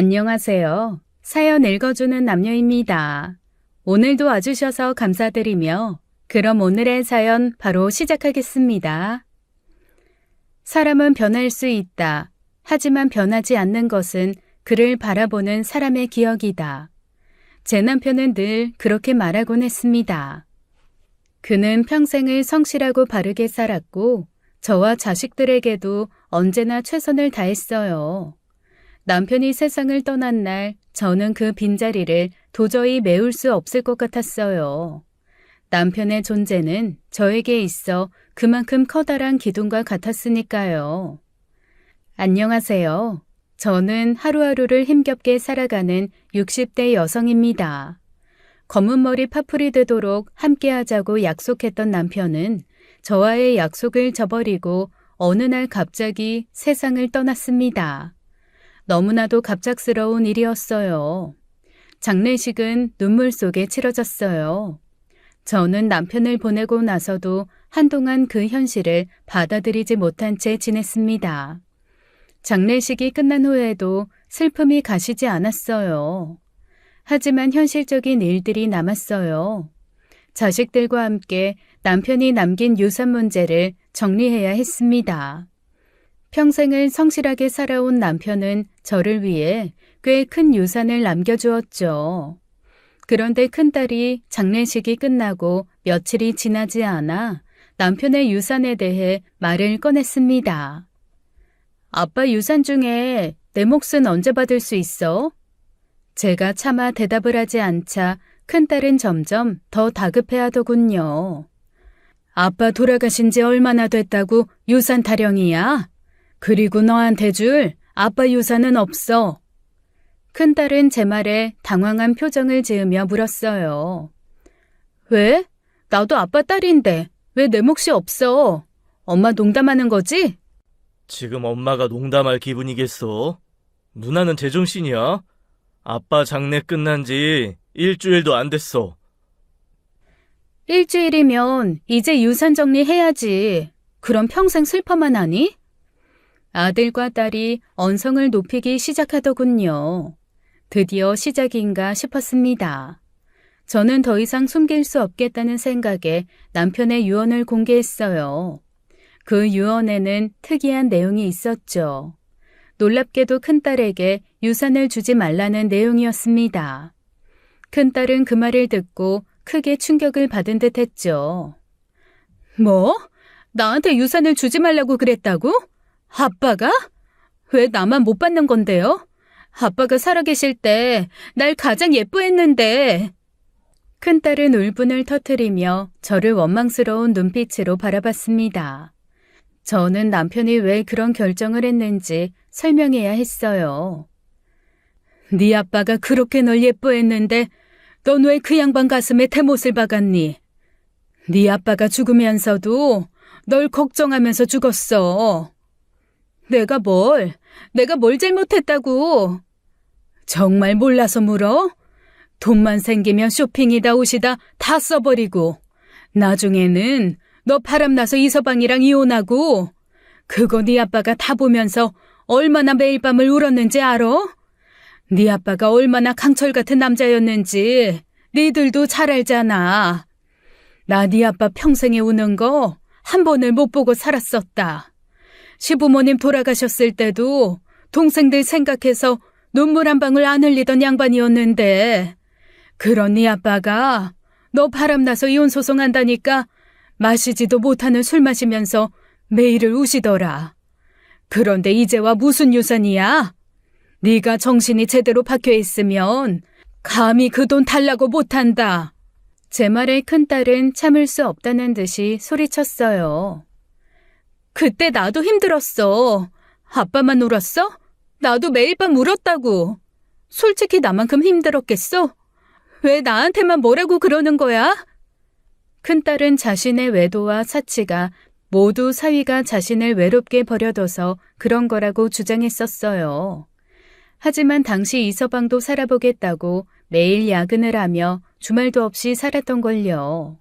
안녕하세요. 사연 읽어주는 남녀입니다. 오늘도 와주셔서 감사드리며 그럼 오늘의 사연 바로 시작하겠습니다. 사람은 변할 수 있다. 하지만 변하지 않는 것은 그를 바라보는 사람의 기억이다. 제 남편은 늘 그렇게 말하곤 했습니다. 그는 평생을 성실하고 바르게 살았고 저와 자식들에게도 언제나 최선을 다했어요. 남편이 세상을 떠난 날 저는 그 빈자리를 도저히 메울 수 없을 것 같았어요. 남편의 존재는 저에게 있어 그만큼 커다란 기둥과 같았으니까요. 안녕하세요. 저는 하루하루를 힘겹게 살아가는 60대 여성입니다. 검은 머리 파풀이 되도록 함께하자고 약속했던 남편은 저와의 약속을 저버리고 어느 날 갑자기 세상을 떠났습니다. 너무나도 갑작스러운 일이었어요. 장례식은 눈물 속에 치러졌어요. 저는 남편을 보내고 나서도 한동안 그 현실을 받아들이지 못한 채 지냈습니다. 장례식이 끝난 후에도 슬픔이 가시지 않았어요. 하지만 현실적인 일들이 남았어요. 자식들과 함께 남편이 남긴 유산 문제를 정리해야 했습니다. 평생을 성실하게 살아온 남편은 저를 위해 꽤 큰 유산을 남겨주었죠. 그런데 큰딸이 장례식이 끝나고 며칠이 지나지 않아 남편의 유산에 대해 말을 꺼냈습니다. 아빠 유산 중에 내 몫은 언제 받을 수 있어? 제가 차마 대답을 하지 않자 큰딸은 점점 더 다급해하더군요. 아빠 돌아가신 지 얼마나 됐다고 유산 타령이야? 그리고 너한테 줄 아빠 유산은 없어. 큰딸은 제 말에 당황한 표정을 지으며 물었어요. 왜? 나도 아빠 딸인데 왜 내 몫이 없어? 엄마 농담하는 거지? 지금 엄마가 농담할 기분이겠어? 누나는 제정신이야? 아빠 장례 끝난 지 일주일도 안 됐어. 일주일이면 이제 유산 정리해야지. 그럼 평생 슬퍼만 하니? 아들과 딸이 언성을 높이기 시작하더군요. 드디어 시작인가 싶었습니다. 저는 더 이상 숨길 수 없겠다는 생각에 남편의 유언을 공개했어요. 그 유언에는 특이한 내용이 있었죠. 놀랍게도 큰딸에게 유산을 주지 말라는 내용이었습니다. 큰딸은 그 말을 듣고 크게 충격을 받은 듯 했죠. 뭐? 나한테 유산을 주지 말라고 그랬다고? 아빠가? 왜 나만 못 받는 건데요? 아빠가 살아계실 때 날 가장 예뻐했는데. 큰딸은 울분을 터뜨리며 저를 원망스러운 눈빛으로 바라봤습니다. 저는 남편이 왜 그런 결정을 했는지 설명해야 했어요. 네 아빠가 그렇게 널 예뻐했는데 넌 왜 그 양반 가슴에 대못을 박았니? 네 아빠가 죽으면서도 널 걱정하면서 죽었어. 내가 뭘 잘못했다고? 정말 몰라서 물어? 돈만 생기면 쇼핑이다 옷이다 다 써버리고 나중에는 너 바람나서 이서방이랑 이혼하고 그거 네 아빠가 다 보면서 얼마나 매일 밤을 울었는지 알아? 네 아빠가 얼마나 강철 같은 남자였는지 니들도 잘 알잖아. 나 네 아빠 평생에 우는 거 한 번을 못 보고 살았었다. 시부모님 돌아가셨을 때도 동생들 생각해서 눈물 한 방울 안 흘리던 양반이었는데 그런 네 아빠가 너 바람나서 이혼 소송한다니까 마시지도 못하는 술 마시면서 매일을 우시더라. 그런데 이제와 무슨 유산이야? 네가 정신이 제대로 박혀 있으면 감히 그 돈 달라고 못한다. 제 말에 큰딸은 참을 수 없다는 듯이 소리쳤어요. 그때 나도 힘들었어. 아빠만 울었어? 나도 매일 밤 울었다고. 솔직히 나만큼 힘들었겠어? 왜 나한테만 뭐라고 그러는 거야? 큰딸은 자신의 외도와 사치가 모두 사위가 자신을 외롭게 버려둬서 그런 거라고 주장했었어요. 하지만 당시 이서방도 살아보겠다고 매일 야근을 하며 주말도 없이 살았던 걸요.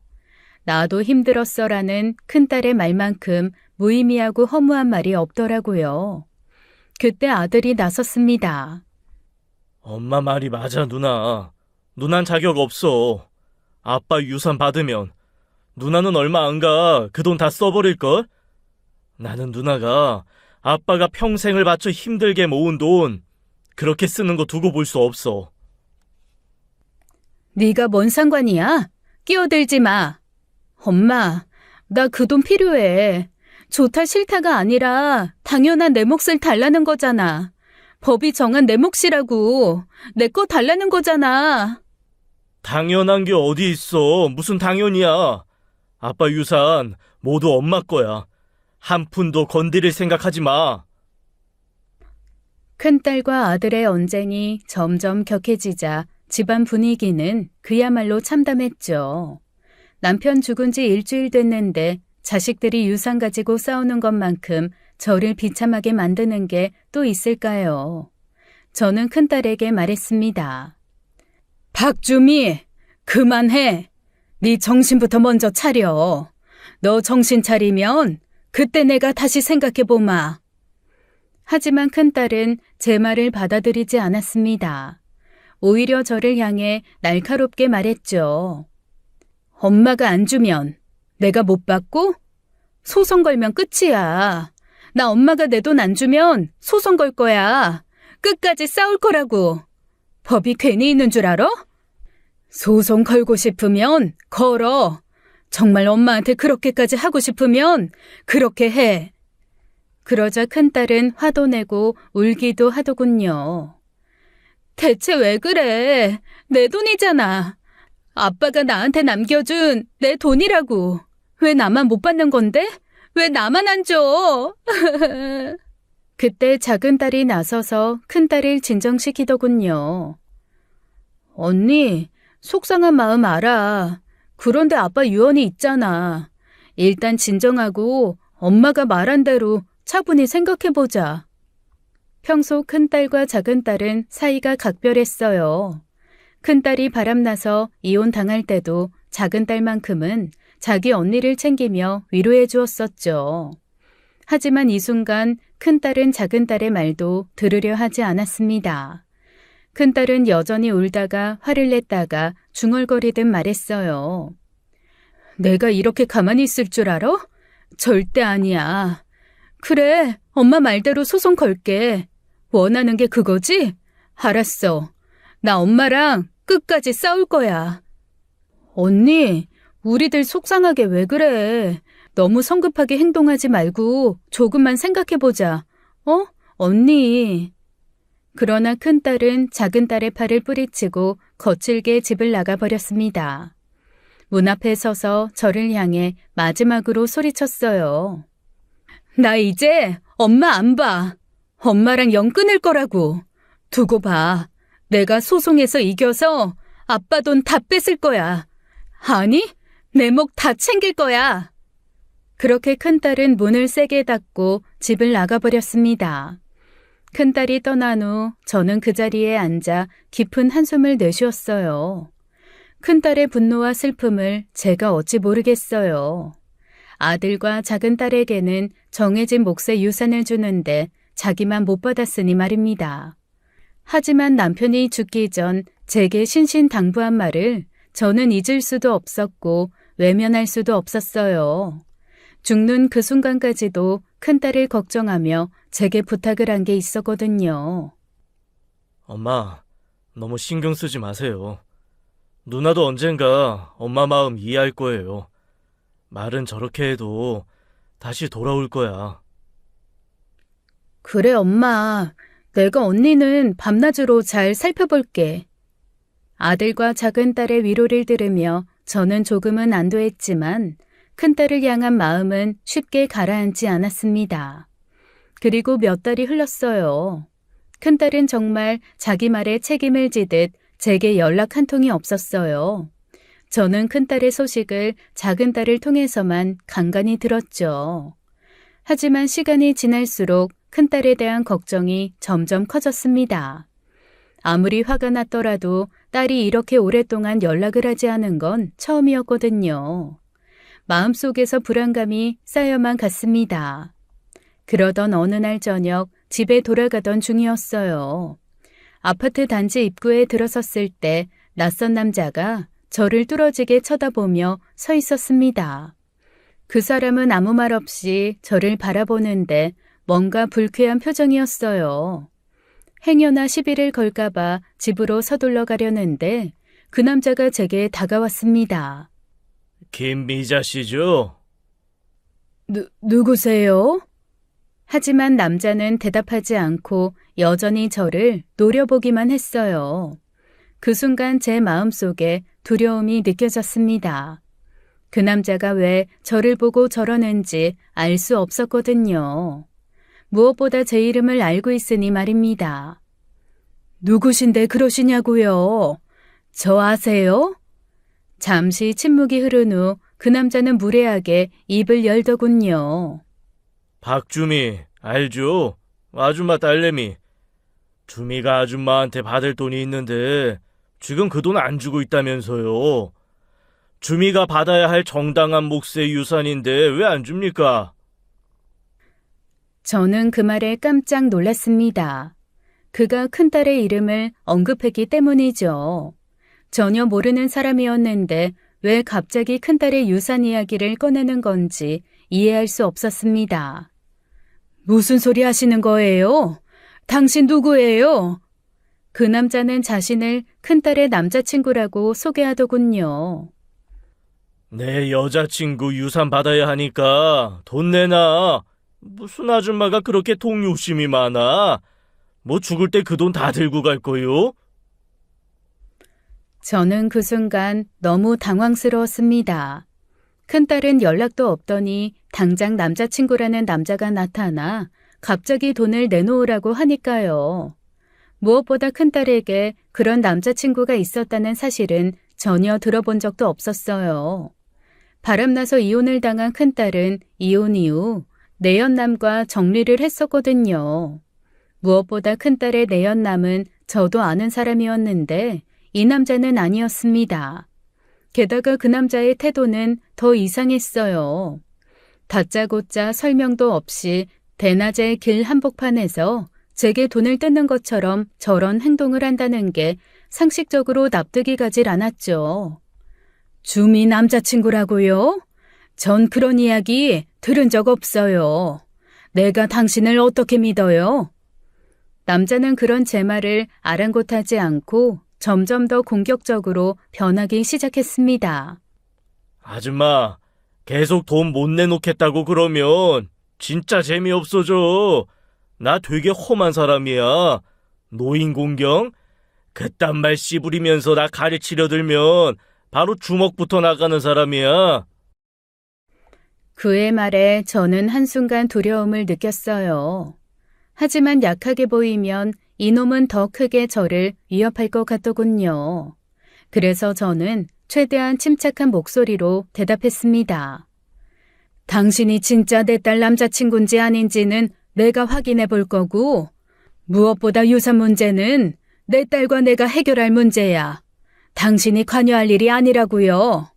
나도 힘들었어라는 큰딸의 말만큼 무의미하고 허무한 말이 없더라고요. 그때 아들이 나섰습니다. 엄마 말이 맞아, 누나. 누난 자격 없어. 아빠 유산 받으면 누나는 얼마 안 가. 그 돈 다 써버릴걸? 나는 누나가 아빠가 평생을 바쳐 힘들게 모은 돈 그렇게 쓰는 거 두고 볼 수 없어. 네가 뭔 상관이야? 끼어들지 마. 엄마, 나 그 돈 필요해. 좋다 싫다가 아니라 당연한 내 몫을 달라는 거잖아. 법이 정한 내 몫이라고. 내 거 달라는 거잖아. 당연한 게 어디 있어. 무슨 당연이야. 아빠 유산 모두 엄마 거야. 한 푼도 건드릴 생각하지 마. 큰딸과 아들의 언쟁이 점점 격해지자 집안 분위기는 그야말로 참담했죠. 남편 죽은 지 일주일 됐는데 자식들이 유산 가지고 싸우는 것만큼 저를 비참하게 만드는 게 또 있을까요? 저는 큰딸에게 말했습니다. 박주미, 그만해. 네 정신부터 먼저 차려. 너 정신 차리면 그때 내가 다시 생각해보마. 하지만 큰딸은 제 말을 받아들이지 않았습니다. 오히려 저를 향해 날카롭게 말했죠. 엄마가 안 주면 내가 못 받고? 소송 걸면 끝이야. 나 엄마가 내 돈 안 주면 소송 걸 거야. 끝까지 싸울 거라고. 법이 괜히 있는 줄 알아? 소송 걸고 싶으면 걸어. 정말 엄마한테 그렇게까지 하고 싶으면 그렇게 해. 그러자 큰딸은 화도 내고 울기도 하더군요. 대체 왜 그래? 내 돈이잖아. 아빠가 나한테 남겨준 내 돈이라고. 왜 나만 못 받는 건데? 왜 나만 안 줘? 그때 작은 딸이 나서서 큰 딸을 진정시키더군요. 언니, 속상한 마음 알아. 그런데 아빠 유언이 있잖아. 일단 진정하고 엄마가 말한 대로 차분히 생각해보자. 평소 큰딸과 작은딸은 사이가 각별했어요. 큰딸이 바람나서 이혼당할 때도 작은딸만큼은 자기 언니를 챙기며 위로해 주었었죠. 하지만 이 순간 큰딸은 작은딸의 말도 들으려 하지 않았습니다. 큰딸은 여전히 울다가 화를 냈다가 중얼거리듯 말했어요. 내가 이렇게 가만히 있을 줄 알아? 절대 아니야. 그래, 엄마 말대로 소송 걸게. 원하는 게 그거지? 알았어. 나 엄마랑 끝까지 싸울 거야. 언니, 우리들 속상하게 왜 그래? 너무 성급하게 행동하지 말고 조금만 생각해보자. 어? 언니. 그러나 큰딸은 작은딸의 팔을 뿌리치고 거칠게 집을 나가버렸습니다. 문 앞에 서서 저를 향해 마지막으로 소리쳤어요. 나 이제 엄마 안 봐. 엄마랑 영 끊을 거라고. 두고 봐. 내가 소송에서 이겨서 아빠 돈 다 뺏을 거야. 아니, 내 목 다 챙길 거야. 그렇게 큰딸은 문을 세게 닫고 집을 나가버렸습니다. 큰딸이 떠난 후 저는 그 자리에 앉아 깊은 한숨을 내쉬었어요. 큰딸의 분노와 슬픔을 제가 어찌 모르겠어요. 아들과 작은딸에게는 정해진 몫의 유산을 주는데 자기만 못 받았으니 말입니다. 하지만 남편이 죽기 전 제게 신신당부한 말을 저는 잊을 수도 없었고 외면할 수도 없었어요. 죽는 그 순간까지도 큰딸을 걱정하며 제게 부탁을 한 게 있었거든요. 엄마, 너무 신경 쓰지 마세요. 누나도 언젠가 엄마 마음 이해할 거예요. 말은 저렇게 해도 다시 돌아올 거야. 그래, 엄마. 내가 언니는 밤낮으로 잘 살펴볼게. 아들과 작은딸의 위로를 들으며 저는 조금은 안도했지만 큰딸을 향한 마음은 쉽게 가라앉지 않았습니다. 그리고 몇 달이 흘렀어요. 큰딸은 정말 자기 말에 책임을 지듯 제게 연락 한 통이 없었어요. 저는 큰딸의 소식을 작은딸을 통해서만 간간히 들었죠. 하지만 시간이 지날수록 큰딸에 대한 걱정이 점점 커졌습니다. 아무리 화가 났더라도 딸이 이렇게 오랫동안 연락을 하지 않은 건 처음이었거든요. 마음속에서 불안감이 쌓여만 갔습니다. 그러던 어느 날 저녁 집에 돌아가던 중이었어요. 아파트 단지 입구에 들어섰을 때 낯선 남자가 저를 뚫어지게 쳐다보며 서 있었습니다. 그 사람은 아무 말 없이 저를 바라보는데 뭔가 불쾌한 표정이었어요. 행여나 시비를 걸까봐 집으로 서둘러 가려는데 그 남자가 제게 다가왔습니다. 김미자 씨죠? 누구세요? 하지만 남자는 대답하지 않고 여전히 저를 노려보기만 했어요. 그 순간 제 마음속에 두려움이 느껴졌습니다. 그 남자가 왜 저를 보고 저러는지 알 수 없었거든요. 무엇보다 제 이름을 알고 있으니 말입니다. 누구신데 그러시냐고요? 저 아세요? 잠시 침묵이 흐른 후 그 남자는 무례하게 입을 열더군요. 박주미, 알죠? 아줌마 딸내미. 주미가 아줌마한테 받을 돈이 있는데 지금 그 돈 안 주고 있다면서요. 주미가 받아야 할 정당한 몫의 유산인데 왜 안 줍니까? 저는 그 말에 깜짝 놀랐습니다. 그가 큰딸의 이름을 언급했기 때문이죠. 전혀 모르는 사람이었는데 왜 갑자기 큰딸의 유산 이야기를 꺼내는 건지 이해할 수 없었습니다. 무슨 소리 하시는 거예요? 당신 누구예요? 그 남자는 자신을 큰딸의 남자친구라고 소개하더군요. 내 여자친구 유산 받아야 하니까 돈 내놔. 무슨 아줌마가 그렇게 돈 욕심이 많아? 뭐 죽을 때 그 돈 다 들고 갈 거요? 저는 그 순간 너무 당황스러웠습니다. 큰딸은 연락도 없더니 당장 남자친구라는 남자가 나타나 갑자기 돈을 내놓으라고 하니까요. 무엇보다 큰딸에게 그런 남자친구가 있었다는 사실은 전혀 들어본 적도 없었어요. 바람나서 이혼을 당한 큰딸은 이혼 이후 내연남과 정리를 했었거든요. 무엇보다 큰딸의 내연남은 저도 아는 사람이었는데 이 남자는 아니었습니다. 게다가 그 남자의 태도는 더 이상했어요. 다짜고짜 설명도 없이 대낮에 길 한복판에서 제게 돈을 뜯는 것처럼 저런 행동을 한다는 게 상식적으로 납득이 가질 않았죠. 주미 남자친구라고요? 전 그런 이야기 들은 적 없어요. 내가 당신을 어떻게 믿어요? 남자는 그런 제 말을 아랑곳하지 않고 점점 더 공격적으로 변하기 시작했습니다. 아줌마, 계속 돈 못 내놓겠다고 그러면 진짜 재미없어져. 나 되게 험한 사람이야. 노인 공경? 그딴 말 씨부리면서 나 가르치려 들면 바로 주먹부터 나가는 사람이야. 그의 말에 저는 한순간 두려움을 느꼈어요. 하지만 약하게 보이면 이놈은 더 크게 저를 위협할 것 같더군요. 그래서 저는 최대한 침착한 목소리로 대답했습니다. 당신이 진짜 내 딸 남자친구인지 아닌지는 내가 확인해 볼 거고, 무엇보다 유산 문제는 내 딸과 내가 해결할 문제야. 당신이 관여할 일이 아니라고요.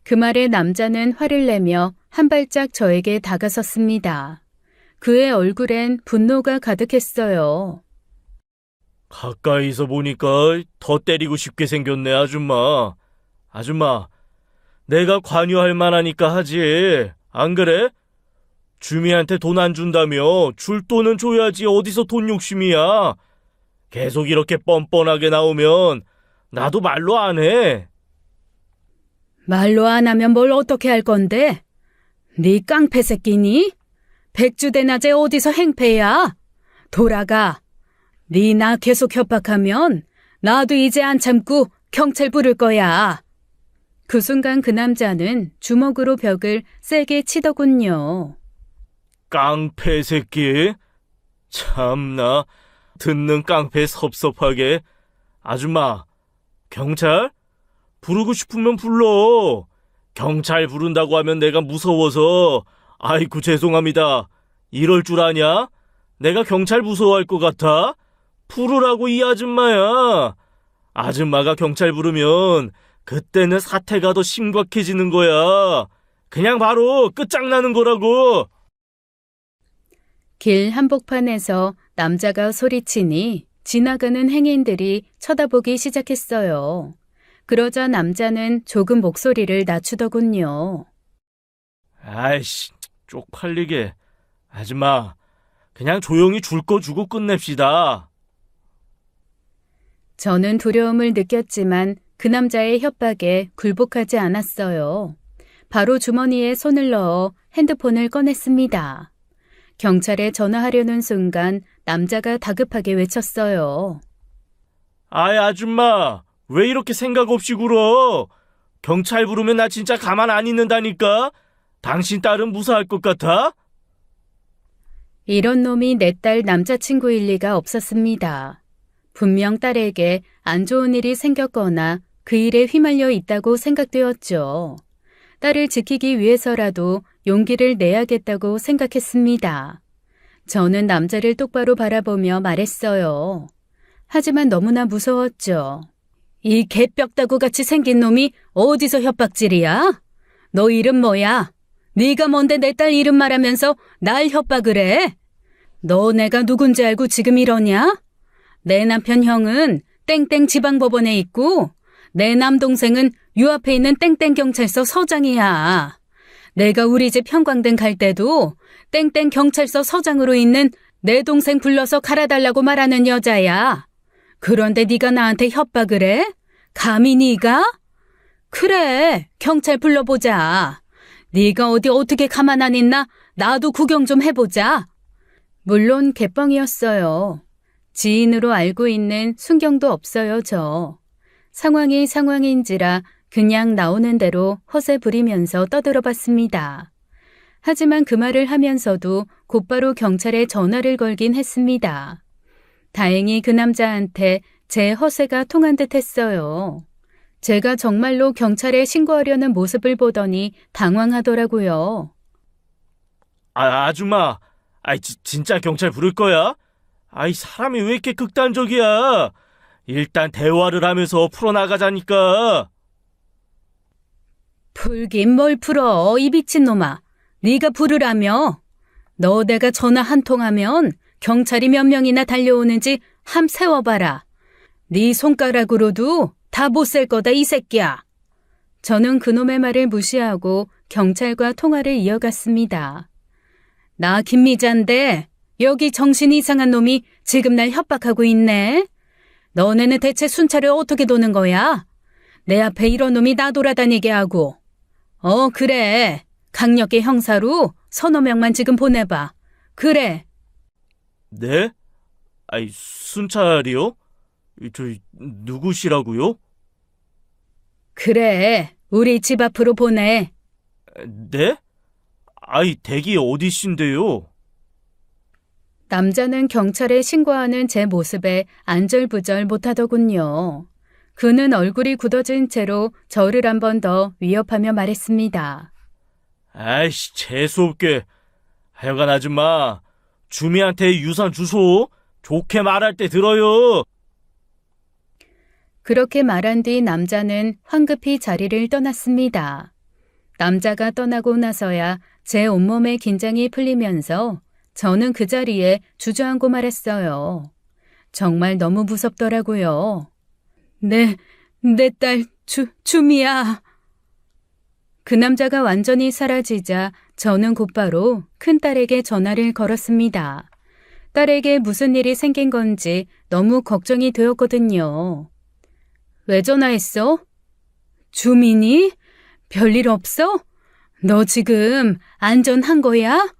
그 말에 남자는 화를 내며 한 발짝 저에게 다가섰습니다. 그의 얼굴엔 분노가 가득했어요. 가까이서 보니까 더 때리고 싶게 생겼네, 아줌마. 아줌마, 내가 관여할 만하니까 하지. 안 그래? 주미한테 돈 안 준다며 줄 돈은 줘야지 어디서 돈 욕심이야. 계속 이렇게 뻔뻔하게 나오면 나도 말로 안 해. 말로 안 하면 뭘 어떻게 할 건데? 네 깡패 새끼니? 백주대낮에 어디서 행패야? 돌아가. 네 나 계속 협박하면 나도 이제 안 참고 경찰 부를 거야. 그 순간 그 남자는 주먹으로 벽을 세게 치더군요. 깡패 새끼. 참나, 듣는 깡패 섭섭하게. 아줌마, 경찰? 부르고 싶으면 불러. 경찰 부른다고 하면 내가 무서워서 아이고 죄송합니다. 이럴 줄 아냐? 내가 경찰 무서워할 것 같아? 부르라고 이 아줌마야. 아줌마가 경찰 부르면 그때는 사태가 더 심각해지는 거야. 그냥 바로 끝장나는 거라고. 길 한복판에서 남자가 소리치니 지나가는 행인들이 쳐다보기 시작했어요. 그러자 남자는 조금 목소리를 낮추더군요. 아이씨, 쪽팔리게. 아줌마, 그냥 조용히 줄 거 주고 끝냅시다. 저는 두려움을 느꼈지만 그 남자의 협박에 굴복하지 않았어요. 바로 주머니에 손을 넣어 핸드폰을 꺼냈습니다. 경찰에 전화하려는 순간 남자가 다급하게 외쳤어요. 아이, 아줌마, 왜 이렇게 생각 없이 굴어? 경찰 부르면 나 진짜 가만 안 있는다니까? 당신 딸은 무사할 것 같아? 이런 놈이 내 딸 남자친구일 리가 없었습니다. 분명 딸에게 안 좋은 일이 생겼거나 그 일에 휘말려 있다고 생각되었죠. 딸을 지키기 위해서라도 용기를 내야겠다고 생각했습니다. 저는 남자를 똑바로 바라보며 말했어요. 하지만 너무나 무서웠죠. 이 개뼈다구 같이 생긴 놈이 어디서 협박질이야? 너 이름 뭐야? 네가 뭔데 내 딸 이름 말하면서 날 협박을 해? 너 내가 누군지 알고 지금 이러냐? 내 남편 형은 땡땡 지방법원에 있고 내 남동생은 유 앞에 있는 땡땡 경찰서 서장이야. 내가 우리 집 형광등 갈 때도 땡땡 경찰서 서장으로 있는 내 동생 불러서 갈아달라고 말하는 여자야. 그런데 네가 나한테 협박을 해? 감히 네가? 그래, 경찰 불러보자. 네가 어디 어떻게 가만 안 있나? 나도 구경 좀 해보자. 물론 개뻥이었어요. 지인으로 알고 있는 순경도 없어요, 저. 상황이 상황인지라 그냥 나오는 대로 허세 부리면서 떠들어봤습니다. 하지만 그 말을 하면서도 곧바로 경찰에 전화를 걸긴 했습니다. 다행히 그 남자한테 제 허세가 통한 듯 했어요. 제가 정말로 경찰에 신고하려는 모습을 보더니 당황하더라고요. 아줌마, 진짜 경찰 부를 거야? 사람이 왜 이렇게 극단적이야? 일단 대화를 하면서 풀어나가자니까. 풀긴 뭘 풀어, 이 미친놈아. 네가 부르라며. 너 내가 전화 한 통하면 경찰이 몇 명이나 달려오는지 함 세워봐라. 네 손가락으로도 다 못 셀 거다, 이 새끼야. 저는 그놈의 말을 무시하고 경찰과 통화를 이어갔습니다. 나 김미자인데 여기 정신이 이상한 놈이 지금 날 협박하고 있네. 너네는 대체 순찰을 어떻게 도는 거야? 내 앞에 이런 놈이 나 돌아다니게 하고. 그래. 강력계 형사로 서너 명만 지금 보내봐. 그래. 네? 순찰이요? 누구시라고요? 그래. 우리 집 앞으로 보내. 네? 댁이 어디신데요? 남자는 경찰에 신고하는 제 모습에 안절부절 못하더군요. 그는 얼굴이 굳어진 채로 저를 한 번 더 위협하며 말했습니다. 아이씨, 재수없게. 하여간 아줌마, 주미한테 유산 주소. 좋게 말할 때 들어요. 그렇게 말한 뒤 남자는 황급히 자리를 떠났습니다. 남자가 떠나고 나서야 제 온몸의 긴장이 풀리면서 저는 그 자리에 주저앉고 말했어요. 정말 너무 무섭더라고요. 내 딸 주미야. 그 남자가 완전히 사라지자 저는 곧바로 큰딸에게 전화를 걸었습니다. 딸에게 무슨 일이 생긴 건지 너무 걱정이 되었거든요. 왜 전화했어? 주민이? 별일 없어? 너 지금 안전한 거야?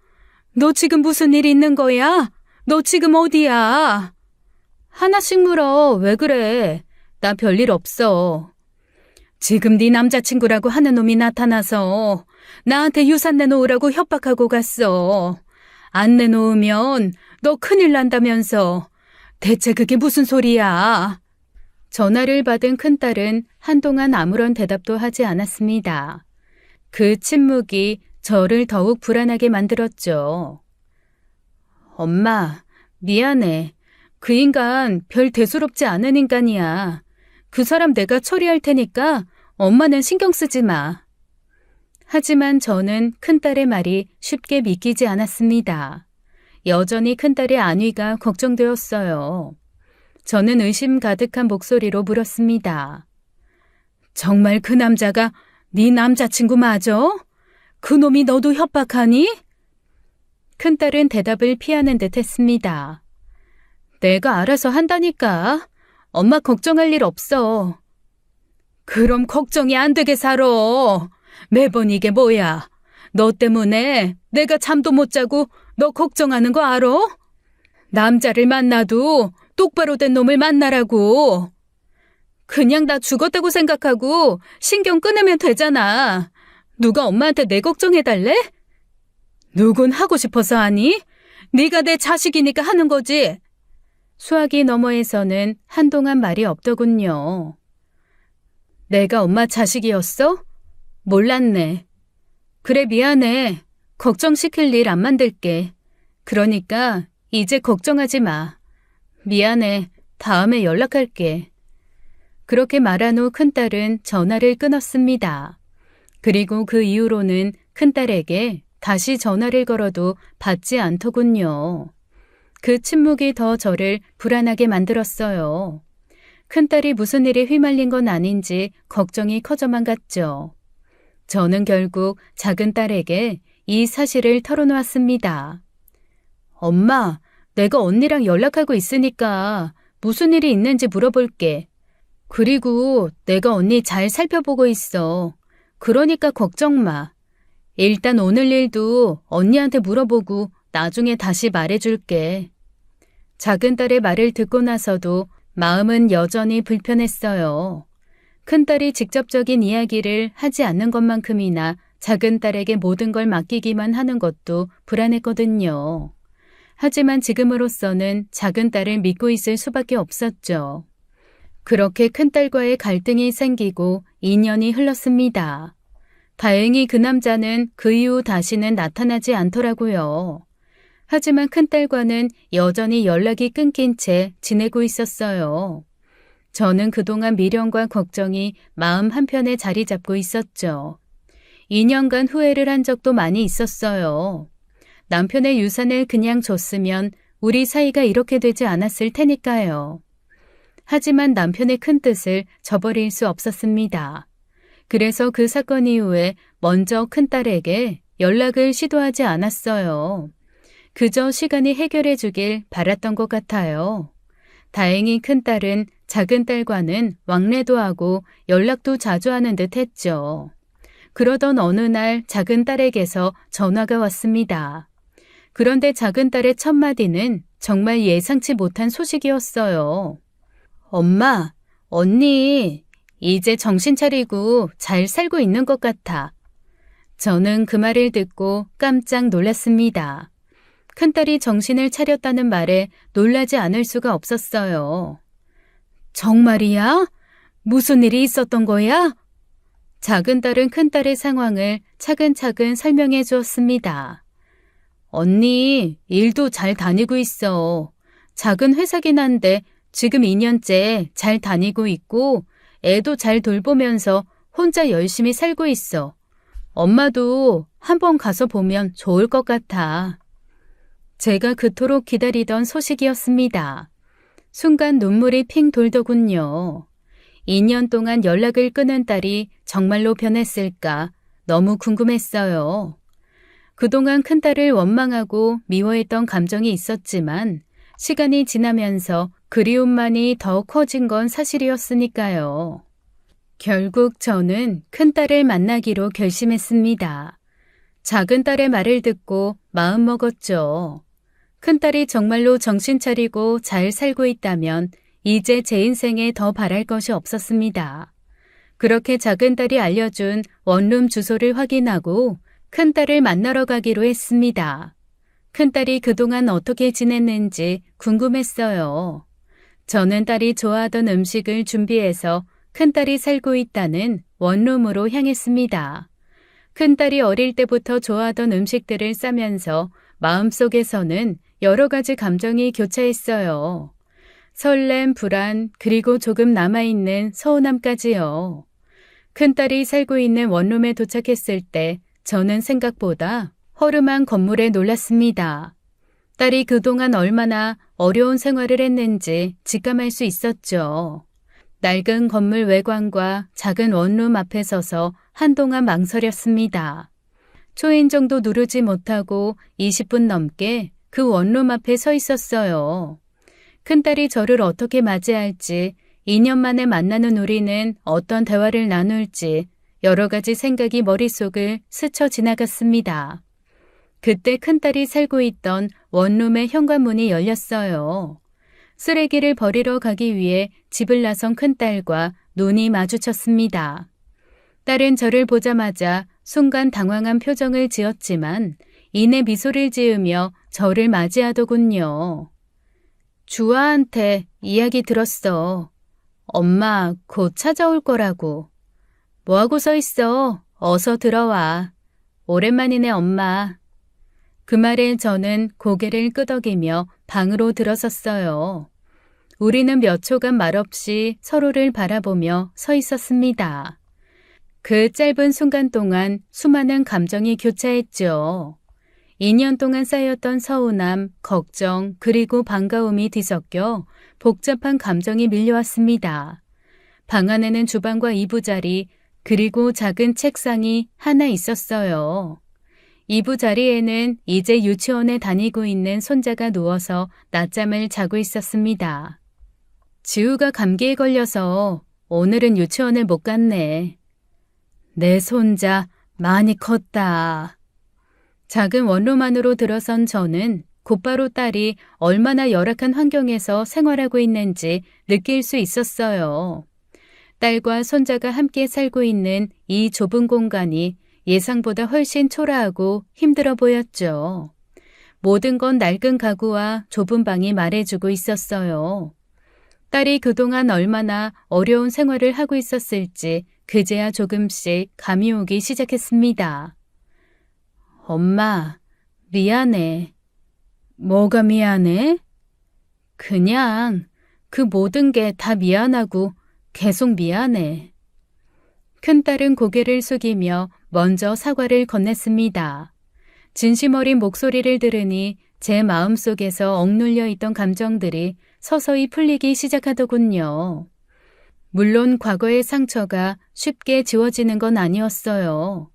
너 지금 무슨 일 있는 거야? 너 지금 어디야? 하나씩 물어. 왜 그래? 나 별일 없어. 지금 네 남자친구라고 하는 놈이 나타나서 나한테 유산 내놓으라고 협박하고 갔어. 안 내놓으면 너 큰일 난다면서. 대체 그게 무슨 소리야? 전화를 받은 큰딸은 한동안 아무런 대답도 하지 않았습니다. 그 침묵이 저를 더욱 불안하게 만들었죠. 엄마, 미안해. 그 인간 별 대수롭지 않은 인간이야. 그 사람 내가 처리할 테니까 엄마는 신경 쓰지 마. 하지만 저는 큰딸의 말이 쉽게 믿기지 않았습니다. 여전히 큰딸의 안위가 걱정되었어요. 저는 의심 가득한 목소리로 물었습니다. 정말 그 남자가 네 남자친구 맞아? 그놈이 너도 협박하니? 큰딸은 대답을 피하는 듯 했습니다. 내가 알아서 한다니까. 엄마 걱정할 일 없어. 그럼 걱정이 안 되게 살아. 매번 이게 뭐야? 너 때문에 내가 잠도 못 자고 너 걱정하는 거 알아? 남자를 만나도 똑바로 된 놈을 만나라고. 그냥 나 죽었다고 생각하고 신경 끊으면 되잖아. 누가 엄마한테 내 걱정해달래? 누군 하고 싶어서 하니? 네가 내 자식이니까 하는 거지. 수화기 너머에서는 한동안 말이 없더군요. 내가 엄마 자식이었어? 몰랐네. 그래 미안해. 걱정시킬 일 안 만들게. 그러니까 이제 걱정하지 마. 미안해. 다음에 연락할게. 그렇게 말한 후 큰딸은 전화를 끊었습니다. 그리고 그 이후로는 큰딸에게 다시 전화를 걸어도 받지 않더군요. 그 침묵이 더 저를 불안하게 만들었어요. 큰딸이 무슨 일에 휘말린 건 아닌지 걱정이 커져만 갔죠. 저는 결국 작은 딸에게 이 사실을 털어놓았습니다. 엄마, 내가 언니랑 연락하고 있으니까 무슨 일이 있는지 물어볼게. 그리고 내가 언니 잘 살펴보고 있어. 그러니까 걱정 마. 일단 오늘 일도 언니한테 물어보고 나중에 다시 말해줄게. 작은 딸의 말을 듣고 나서도 마음은 여전히 불편했어요. 큰딸이 직접적인 이야기를 하지 않는 것만큼이나 작은 딸에게 모든 걸 맡기기만 하는 것도 불안했거든요. 하지만 지금으로서는 작은 딸을 믿고 있을 수밖에 없었죠. 그렇게 큰딸과의 갈등이 생기고 2년이 흘렀습니다. 다행히 그 남자는 그 이후 다시는 나타나지 않더라고요. 하지만 큰딸과는 여전히 연락이 끊긴 채 지내고 있었어요. 저는 그동안 미련과 걱정이 마음 한편에 자리 잡고 있었죠. 2년간 후회를 한 적도 많이 있었어요. 남편의 유산을 그냥 줬으면 우리 사이가 이렇게 되지 않았을 테니까요. 하지만 남편의 큰 뜻을 저버릴 수 없었습니다. 그래서 그 사건 이후에 먼저 큰딸에게 연락을 시도하지 않았어요. 그저 시간이 해결해 주길 바랐던 것 같아요. 다행히 큰딸은 작은 딸과는 왕래도 하고 연락도 자주 하는 듯 했죠. 그러던 어느 날 작은 딸에게서 전화가 왔습니다. 그런데 작은 딸의 첫 마디는 정말 예상치 못한 소식이었어요. 엄마, 언니, 이제 정신 차리고 잘 살고 있는 것 같아. 저는 그 말을 듣고 깜짝 놀랐습니다. 큰딸이 정신을 차렸다는 말에 놀라지 않을 수가 없었어요. 정말이야? 무슨 일이 있었던 거야? 작은 딸은 큰딸의 상황을 차근차근 설명해 주었습니다. 언니, 일도 잘 다니고 있어. 작은 회사긴 한데 지금 2년째 잘 다니고 있고 애도 잘 돌보면서 혼자 열심히 살고 있어. 엄마도 한번 가서 보면 좋을 것 같아. 제가 그토록 기다리던 소식이었습니다. 순간 눈물이 핑 돌더군요. 2년 동안 연락을 끊은 딸이 정말로 변했을까 너무 궁금했어요. 그동안 큰딸을 원망하고 미워했던 감정이 있었지만 시간이 지나면서 그리움만이 더 커진 건 사실이었으니까요. 결국 저는 큰딸을 만나기로 결심했습니다. 작은 딸의 말을 듣고 마음먹었죠. 큰딸이 정말로 정신 차리고 잘 살고 있다면 이제 제 인생에 더 바랄 것이 없었습니다. 그렇게 작은 딸이 알려준 원룸 주소를 확인하고 큰딸을 만나러 가기로 했습니다. 큰딸이 그동안 어떻게 지냈는지 궁금했어요. 저는 딸이 좋아하던 음식을 준비해서 큰딸이 살고 있다는 원룸으로 향했습니다. 큰딸이 어릴 때부터 좋아하던 음식들을 싸면서 마음속에서는 여러 가지 감정이 교차했어요. 설렘, 불안, 그리고 조금 남아있는 서운함까지요. 큰딸이 살고 있는 원룸에 도착했을 때 저는 생각보다 허름한 건물에 놀랐습니다. 딸이 그동안 얼마나 어려운 생활을 했는지 직감할 수 있었죠. 낡은 건물 외관과 작은 원룸 앞에 서서 한동안 망설였습니다. 초인종도 누르지 못하고 20분 넘게 그 원룸 앞에 서 있었어요. 큰딸이 저를 어떻게 맞이할지, 2년 만에 만나는 우리는 어떤 대화를 나눌지 여러 가지 생각이 머릿속을 스쳐 지나갔습니다. 그때 큰딸이 살고 있던 원룸의 현관문이 열렸어요. 쓰레기를 버리러 가기 위해 집을 나선 큰딸과 눈이 마주쳤습니다. 딸은 저를 보자마자 순간 당황한 표정을 지었지만 이내 미소를 지으며 저를 맞이하더군요. 주아한테 이야기 들었어. 엄마 곧 찾아올 거라고. 뭐하고 서 있어? 어서 들어와. 오랜만이네 엄마. 그 말에 저는 고개를 끄덕이며 방으로 들어섰어요. 우리는 몇 초간 말없이 서로를 바라보며 서 있었습니다. 그 짧은 순간 동안 수많은 감정이 교차했죠. 2년 동안 쌓였던 서운함, 걱정, 그리고 반가움이 뒤섞여 복잡한 감정이 밀려왔습니다. 방 안에는 주방과 이부자리, 그리고 작은 책상이 하나 있었어요. 이부 자리에는 이제 유치원에 다니고 있는 손자가 누워서 낮잠을 자고 있었습니다. 지우가 감기에 걸려서 오늘은 유치원을 못 갔네. 내 손자 많이 컸다. 작은 원룸 안으로 들어선 저는 곧바로 딸이 얼마나 열악한 환경에서 생활하고 있는지 느낄 수 있었어요. 딸과 손자가 함께 살고 있는 이 좁은 공간이 예상보다 훨씬 초라하고 힘들어 보였죠. 모든 건 낡은 가구와 좁은 방이 말해주고 있었어요. 딸이 그동안 얼마나 어려운 생활을 하고 있었을지 그제야 조금씩 감이 오기 시작했습니다. 엄마, 미안해. 뭐가 미안해? 그냥 그 모든 게 다 미안하고 계속 미안해. 큰딸은 고개를 숙이며 먼저 사과를 건넸습니다. 진심 어린 목소리를 들으니 제 마음속에서 억눌려 있던 감정들이 서서히 풀리기 시작하더군요. 물론 과거의 상처가 쉽게 지워지는 건 아니었어요.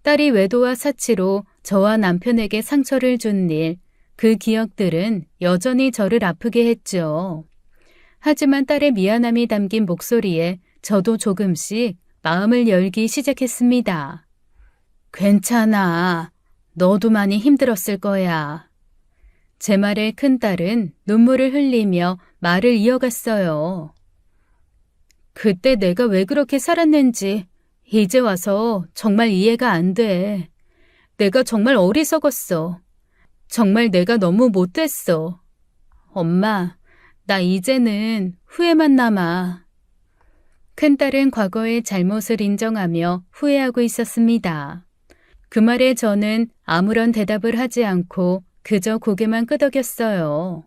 딸이 외도와 사치로 저와 남편에게 상처를 준 일, 그 기억들은 여전히 저를 아프게 했죠. 하지만 딸의 미안함이 담긴 목소리에 저도 조금씩 마음을 열기 시작했습니다. 괜찮아. 너도 많이 힘들었을 거야. 제 말에 큰딸은 눈물을 흘리며 말을 이어갔어요. 그때 내가 왜 그렇게 살았는지 이제 와서 정말 이해가 안 돼. 내가 정말 어리석었어. 정말 내가 너무 못됐어. 엄마, 나 이제는 후회만 남아. 큰딸은 과거의 잘못을 인정하며 후회하고 있었습니다. 그 말에 저는 아무런 대답을 하지 않고 그저 고개만 끄덕였어요.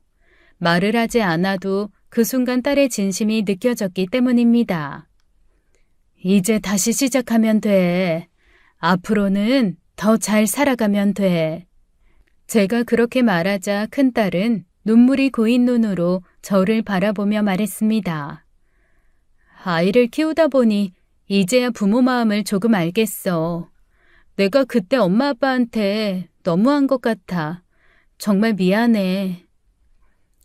말을 하지 않아도 그 순간 딸의 진심이 느껴졌기 때문입니다. 이제 다시 시작하면 돼. 앞으로는 더 잘 살아가면 돼. 제가 그렇게 말하자 큰딸은 눈물이 고인 눈으로 저를 바라보며 말했습니다. 아이를 키우다 보니 이제야 부모 마음을 조금 알겠어. 내가 그때 엄마 아빠한테 너무한 것 같아. 정말 미안해.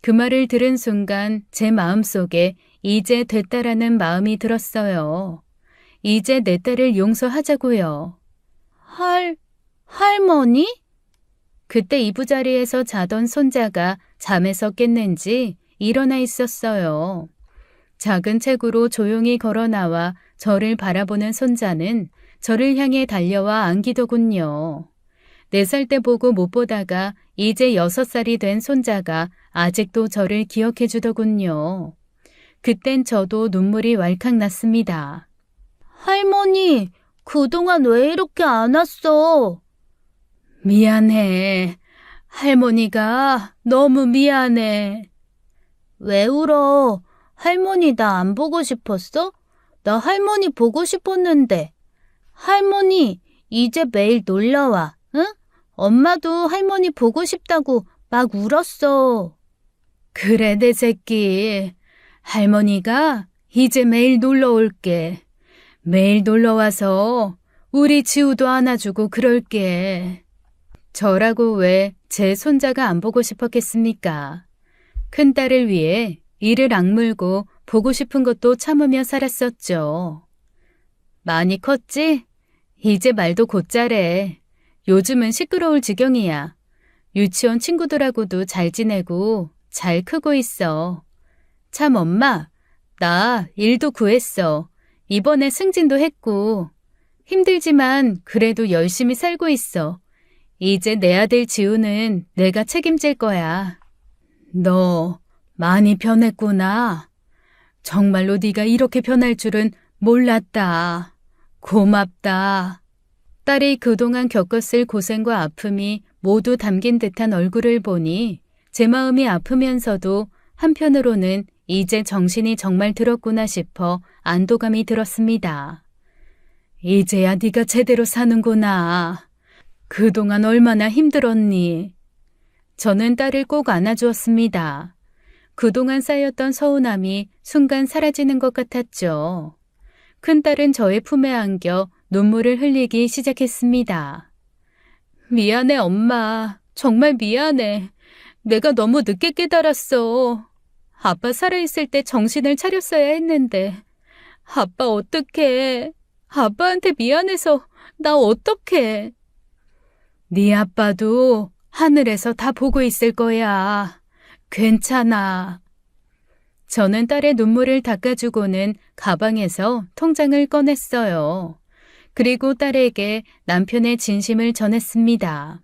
그 말을 들은 순간 제 마음속에 이제 됐다라는 마음이 들었어요. 이제 내 딸을 용서하자고요. 할머니? 그때 이부자리에서 자던 손자가 잠에서 깼는지 일어나 있었어요. 작은 책으로 조용히 걸어 나와 저를 바라보는 손자는 저를 향해 달려와 안기더군요. 4살 때 보고 못 보다가 이제 6살이 된 손자가 아직도 저를 기억해 주더군요. 그땐 저도 눈물이 왈칵 났습니다. 할머니, 그동안 왜 이렇게 안 왔어? 미안해. 할머니가 너무 미안해. 왜 울어? 할머니 나 안 보고 싶었어? 나 할머니 보고 싶었는데. 할머니, 이제 매일 놀러와, 응? 엄마도 할머니 보고 싶다고 막 울었어. 그래, 내 새끼. 할머니가 이제 매일 놀러 올게. 매일 놀러 와서 우리 지우도 안아주고 그럴게. 저라고 왜 제 손자가 안 보고 싶었겠습니까? 큰딸을 위해 이를 악물고 보고 싶은 것도 참으며 살았었죠. 많이 컸지? 이제 말도 곧잘해. 요즘은 시끄러울 지경이야. 유치원 친구들하고도 잘 지내고 잘 크고 있어. 참 엄마, 나 일도 구했어. 이번에 승진도 했고. 힘들지만 그래도 열심히 살고 있어. 이제 내 아들 지우는 내가 책임질 거야. 너 많이 변했구나. 정말로 네가 이렇게 변할 줄은 몰랐다. 고맙다. 딸이 그동안 겪었을 고생과 아픔이 모두 담긴 듯한 얼굴을 보니 제 마음이 아프면서도 한편으로는 이제 정신이 정말 들었구나 싶어 안도감이 들었습니다. 이제야 네가 제대로 사는구나. 그동안 얼마나 힘들었니? 저는 딸을 꼭 안아주었습니다. 그동안 쌓였던 서운함이 순간 사라지는 것 같았죠. 큰딸은 저의 품에 안겨 눈물을 흘리기 시작했습니다. 미안해, 엄마. 정말 미안해. 내가 너무 늦게 깨달았어. 아빠 살아있을 때 정신을 차렸어야 했는데. 아빠 어떡해. 아빠한테 미안해서 나 어떡해. 네 아빠도 하늘에서 다 보고 있을 거야. 괜찮아. 저는 딸의 눈물을 닦아주고는 가방에서 통장을 꺼냈어요. 그리고 딸에게 남편의 진심을 전했습니다.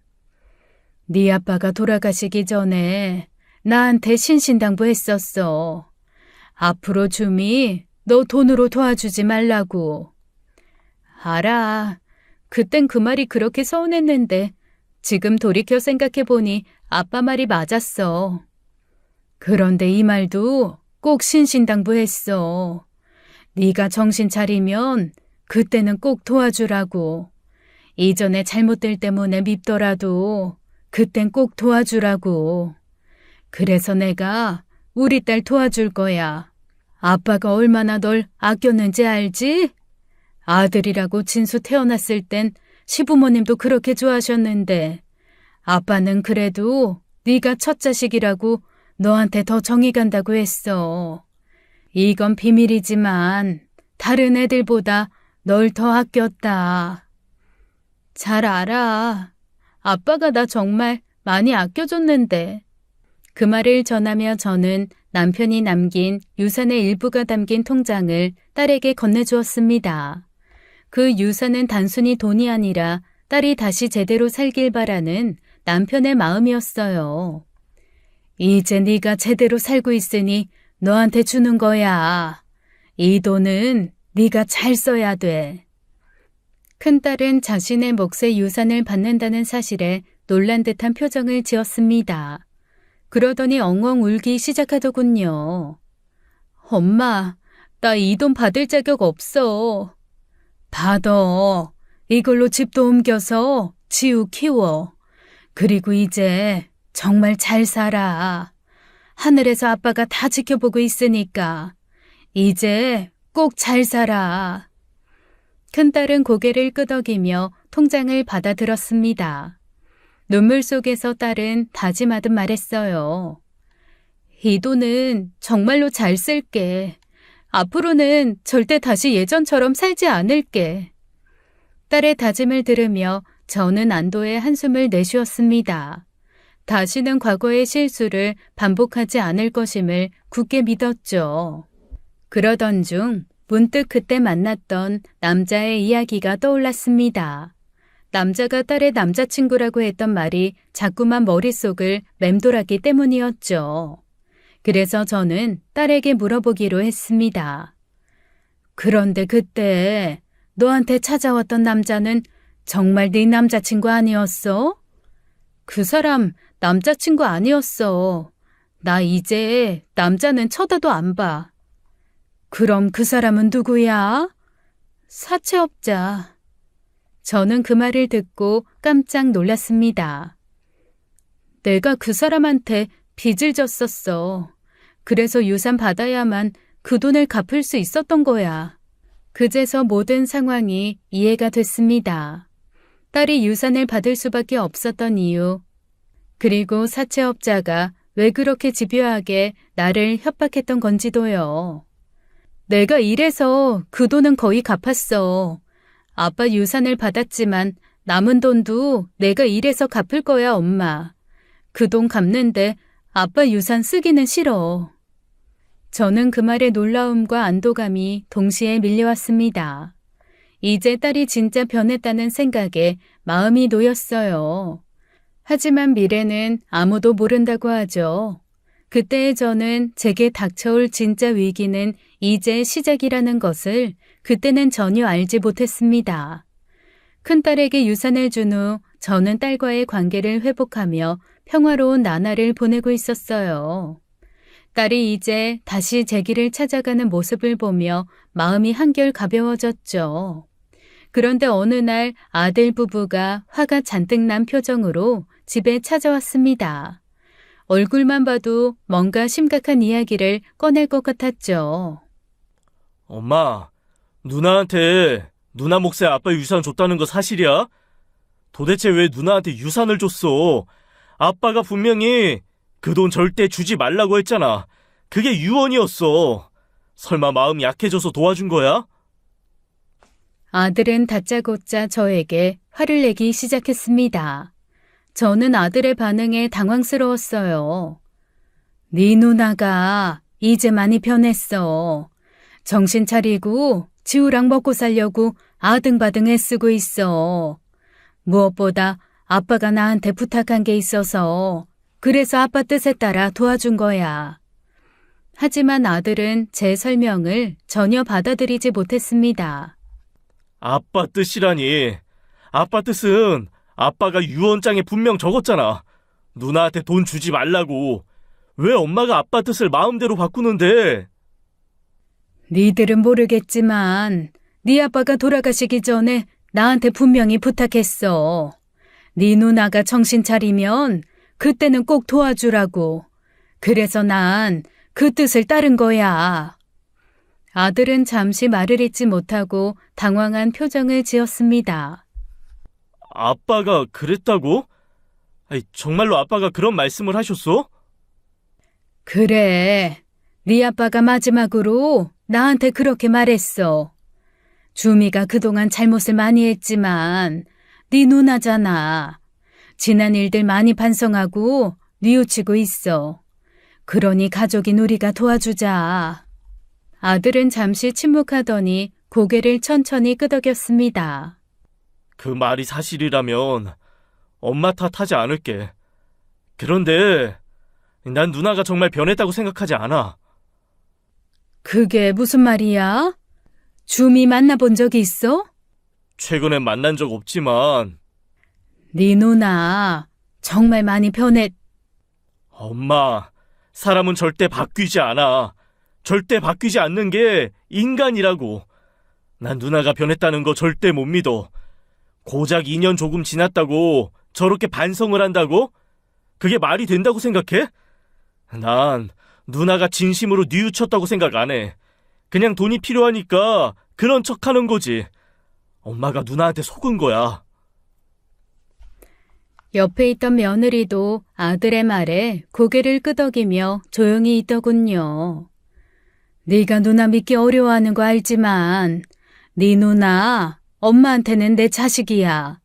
네 아빠가 돌아가시기 전에 나한테 신신당부했었어. 앞으로 줌이 너 돈으로 도와주지 말라고. 알아. 그땐 그 말이 그렇게 서운했는데 지금 돌이켜 생각해보니 아빠 말이 맞았어. 그런데 이 말도 꼭 신신당부했어. 네가 정신 차리면 그때는 꼭 도와주라고. 이전에 잘못들 때문에 밉더라도 그땐 꼭 도와주라고. 그래서 내가 우리 딸 도와줄 거야. 아빠가 얼마나 널 아꼈는지 알지? 아들이라고 진수 태어났을 땐 시부모님도 그렇게 좋아하셨는데 아빠는 그래도 네가 첫 자식이라고 너한테 더 정이 간다고 했어. 이건 비밀이지만 다른 애들보다 널 더 아꼈다. 잘 알아. 아빠가 나 정말 많이 아껴줬는데. 그 말을 전하며 저는 남편이 남긴 유산의 일부가 담긴 통장을 딸에게 건네주었습니다. 그 유산은 단순히 돈이 아니라 딸이 다시 제대로 살길 바라는 남편의 마음이었어요. 이제 네가 제대로 살고 있으니 너한테 주는 거야. 이 돈은 네가 잘 써야 돼. 큰딸은 자신의 몫의 유산을 받는다는 사실에 놀란 듯한 표정을 지었습니다. 그러더니 엉엉 울기 시작하더군요. 엄마, 나 이 돈 받을 자격 없어. 받아. 이걸로 집도 옮겨서 지우 키워. 그리고 이제 정말 잘 살아. 하늘에서 아빠가 다 지켜보고 있으니까 이제 꼭 잘 살아. 큰딸은 고개를 끄덕이며 통장을 받아들었습니다. 눈물 속에서 딸은 다짐하듯 말했어요. 이 돈은 정말로 잘 쓸게. 앞으로는 절대 다시 예전처럼 살지 않을게. 딸의 다짐을 들으며 저는 안도의 한숨을 내쉬었습니다. 다시는 과거의 실수를 반복하지 않을 것임을 굳게 믿었죠. 그러던 중 문득 그때 만났던 남자의 이야기가 떠올랐습니다. 남자가 딸의 남자친구라고 했던 말이 자꾸만 머릿속을 맴돌았기 때문이었죠. 그래서 저는 딸에게 물어보기로 했습니다. 그런데 그때 너한테 찾아왔던 남자는 정말 네 남자친구 아니었어? 그 사람 남자친구 아니었어. 나 이제 남자는 쳐다도 안 봐. 그럼 그 사람은 누구야? 사채업자. 저는 그 말을 듣고 깜짝 놀랐습니다. 내가 그 사람한테 빚을 졌었어. 그래서 유산 받아야만 그 돈을 갚을 수 있었던 거야. 그제서 모든 상황이 이해가 됐습니다. 딸이 유산을 받을 수밖에 없었던 이유, 그리고 사채업자가 왜 그렇게 집요하게 나를 협박했던 건지도요. 내가 일해서 그 돈은 거의 갚았어. 아빠 유산을 받았지만 남은 돈도 내가 일해서 갚을 거야, 엄마. 그 돈 갚는데 아빠 유산 쓰기는 싫어. 저는 그 말에 놀라움과 안도감이 동시에 밀려왔습니다. 이제 딸이 진짜 변했다는 생각에 마음이 놓였어요. 하지만 미래는 아무도 모른다고 하죠. 그때의 저는 제게 닥쳐올 진짜 위기는 이제 시작이라는 것을 그때는 전혀 알지 못했습니다. 큰딸에게 유산을 준 후 저는 딸과의 관계를 회복하며 평화로운 나날을 보내고 있었어요. 딸이 이제 다시 제 길을 찾아가는 모습을 보며 마음이 한결 가벼워졌죠. 그런데 어느 날 아들 부부가 화가 잔뜩 난 표정으로 집에 찾아왔습니다. 얼굴만 봐도 뭔가 심각한 이야기를 꺼낼 것 같았죠. 엄마, 누나한테 누나 몫에 아빠 유산 줬다는 거 사실이야? 도대체 왜 누나한테 유산을 줬어? 아빠가 분명히 그 돈 절대 주지 말라고 했잖아. 그게 유언이었어. 설마 마음이 약해져서 도와준 거야? 아들은 다짜고짜 저에게 화를 내기 시작했습니다. 저는 아들의 반응에 당황스러웠어요. 네 누나가 이제 많이 변했어. 정신 차리고 지우랑 먹고 살려고 아등바등 애쓰고 있어. 무엇보다 아빠가 나한테 부탁한 게 있어서 그래서 아빠 뜻에 따라 도와준 거야. 하지만 아들은 제 설명을 전혀 받아들이지 못했습니다. 아빠 뜻이라니. 아빠 뜻은 아빠가 유언장에 분명 적었잖아. 누나한테 돈 주지 말라고. 왜 엄마가 아빠 뜻을 마음대로 바꾸는데? 니들은 모르겠지만 네 아빠가 돌아가시기 전에 나한테 분명히 부탁했어. 네 누나가 정신 차리면 그때는 꼭 도와주라고. 그래서 난 그 뜻을 따른 거야. 아들은 잠시 말을 잇지 못하고 당황한 표정을 지었습니다. 아빠가 그랬다고? 아니, 정말로 아빠가 그런 말씀을 하셨어? 그래, 네 아빠가 마지막으로 나한테 그렇게 말했어. 주미가 그동안 잘못을 많이 했지만 네 누나잖아. 지난 일들 많이 반성하고 뉘우치고 있어. 그러니 가족인 우리가 도와주자. 아들은 잠시 침묵하더니 고개를 천천히 끄덕였습니다. 그 말이 사실이라면 엄마 탓하지 않을게. 그런데 난 누나가 정말 변했다고 생각하지 않아. 그게 무슨 말이야? 주미 만나본 적이 있어? 최근엔 만난 적 없지만 네 누나 정말 많이 변했. 엄마, 사람은 절대 바뀌지 않아. 절대 바뀌지 않는 게 인간이라고. 난 누나가 변했다는 거 절대 못 믿어. 고작 2년 조금 지났다고 저렇게 반성을 한다고? 그게 말이 된다고 생각해? 난 누나가 진심으로 뉘우쳤다고 생각 안 해. 그냥 돈이 필요하니까 그런 척하는 거지. 엄마가 누나한테 속은 거야. 옆에 있던 며느리도 아들의 말에 고개를 끄덕이며 조용히 있더군요. 네가 누나 믿기 어려워하는 거 알지만 네 누나 엄마한테는 내 자식이야.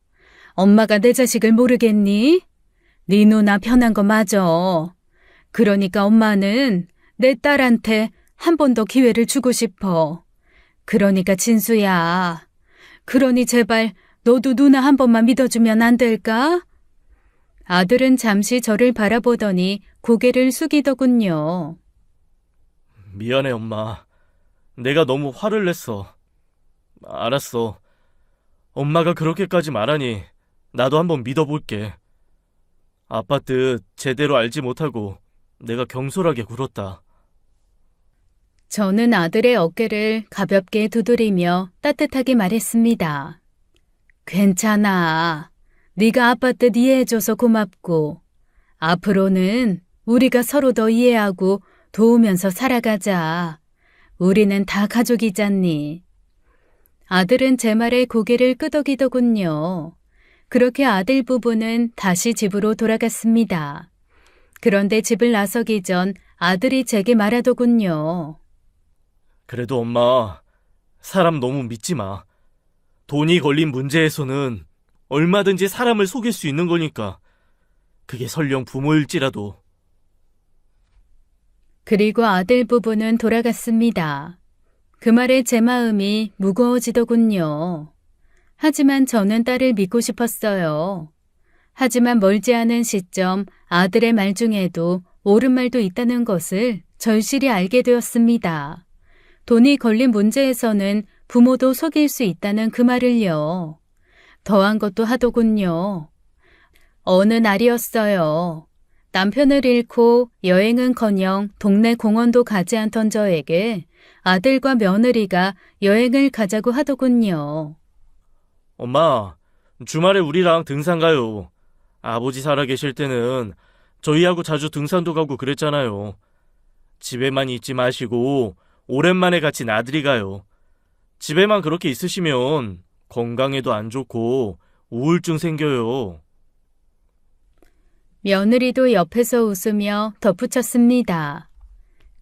엄마가 내 자식을 모르겠니? 네 누나 편한 거 맞아. 그러니까 엄마는 내 딸한테 한 번 더 기회를 주고 싶어. 그러니까 진수야. 그러니 제발 너도 누나 한 번만 믿어주면 안 될까? 아들은 잠시 저를 바라보더니 고개를 숙이더군요. 미안해, 엄마. 내가 너무 화를 냈어. 알았어. 엄마가 그렇게까지 말하니 나도 한번 믿어볼게. 아빠 뜻 제대로 알지 못하고 내가 경솔하게 굴었다. 저는 아들의 어깨를 가볍게 두드리며 따뜻하게 말했습니다. 괜찮아. 네가 아빠 뜻 이해해줘서 고맙고 앞으로는 우리가 서로 더 이해하고 도우면서 살아가자. 우리는 다 가족이잖니. 아들은 제 말에 고개를 끄덕이더군요. 그렇게 아들 부부는 다시 집으로 돌아갔습니다. 그런데 집을 나서기 전 아들이 제게 말하더군요. 그래도 엄마, 사람 너무 믿지 마. 돈이 걸린 문제에서는 얼마든지 사람을 속일 수 있는 거니까. 그게 설령 부모일지라도. 그리고 아들 부부는 돌아갔습니다. 그 말에 제 마음이 무거워지더군요. 하지만 저는 딸을 믿고 싶었어요. 하지만 멀지 않은 시점 아들의 말 중에도 옳은 말도 있다는 것을 절실히 알게 되었습니다. 돈이 걸린 문제에서는 부모도 속일 수 있다는 그 말을요. 더한 것도 하더군요. 어느 날이었어요. 남편을 잃고 여행은커녕 동네 공원도 가지 않던 저에게 아들과 며느리가 여행을 가자고 하더군요. 엄마, 주말에 우리랑 등산 가요. 아버지 살아 계실 때는 저희하고 자주 등산도 가고 그랬잖아요. 집에만 있지 마시고 오랜만에 같이 나들이 가요. 집에만 그렇게 있으시면 건강에도 안 좋고 우울증 생겨요. 며느리도 옆에서 웃으며 덧붙였습니다.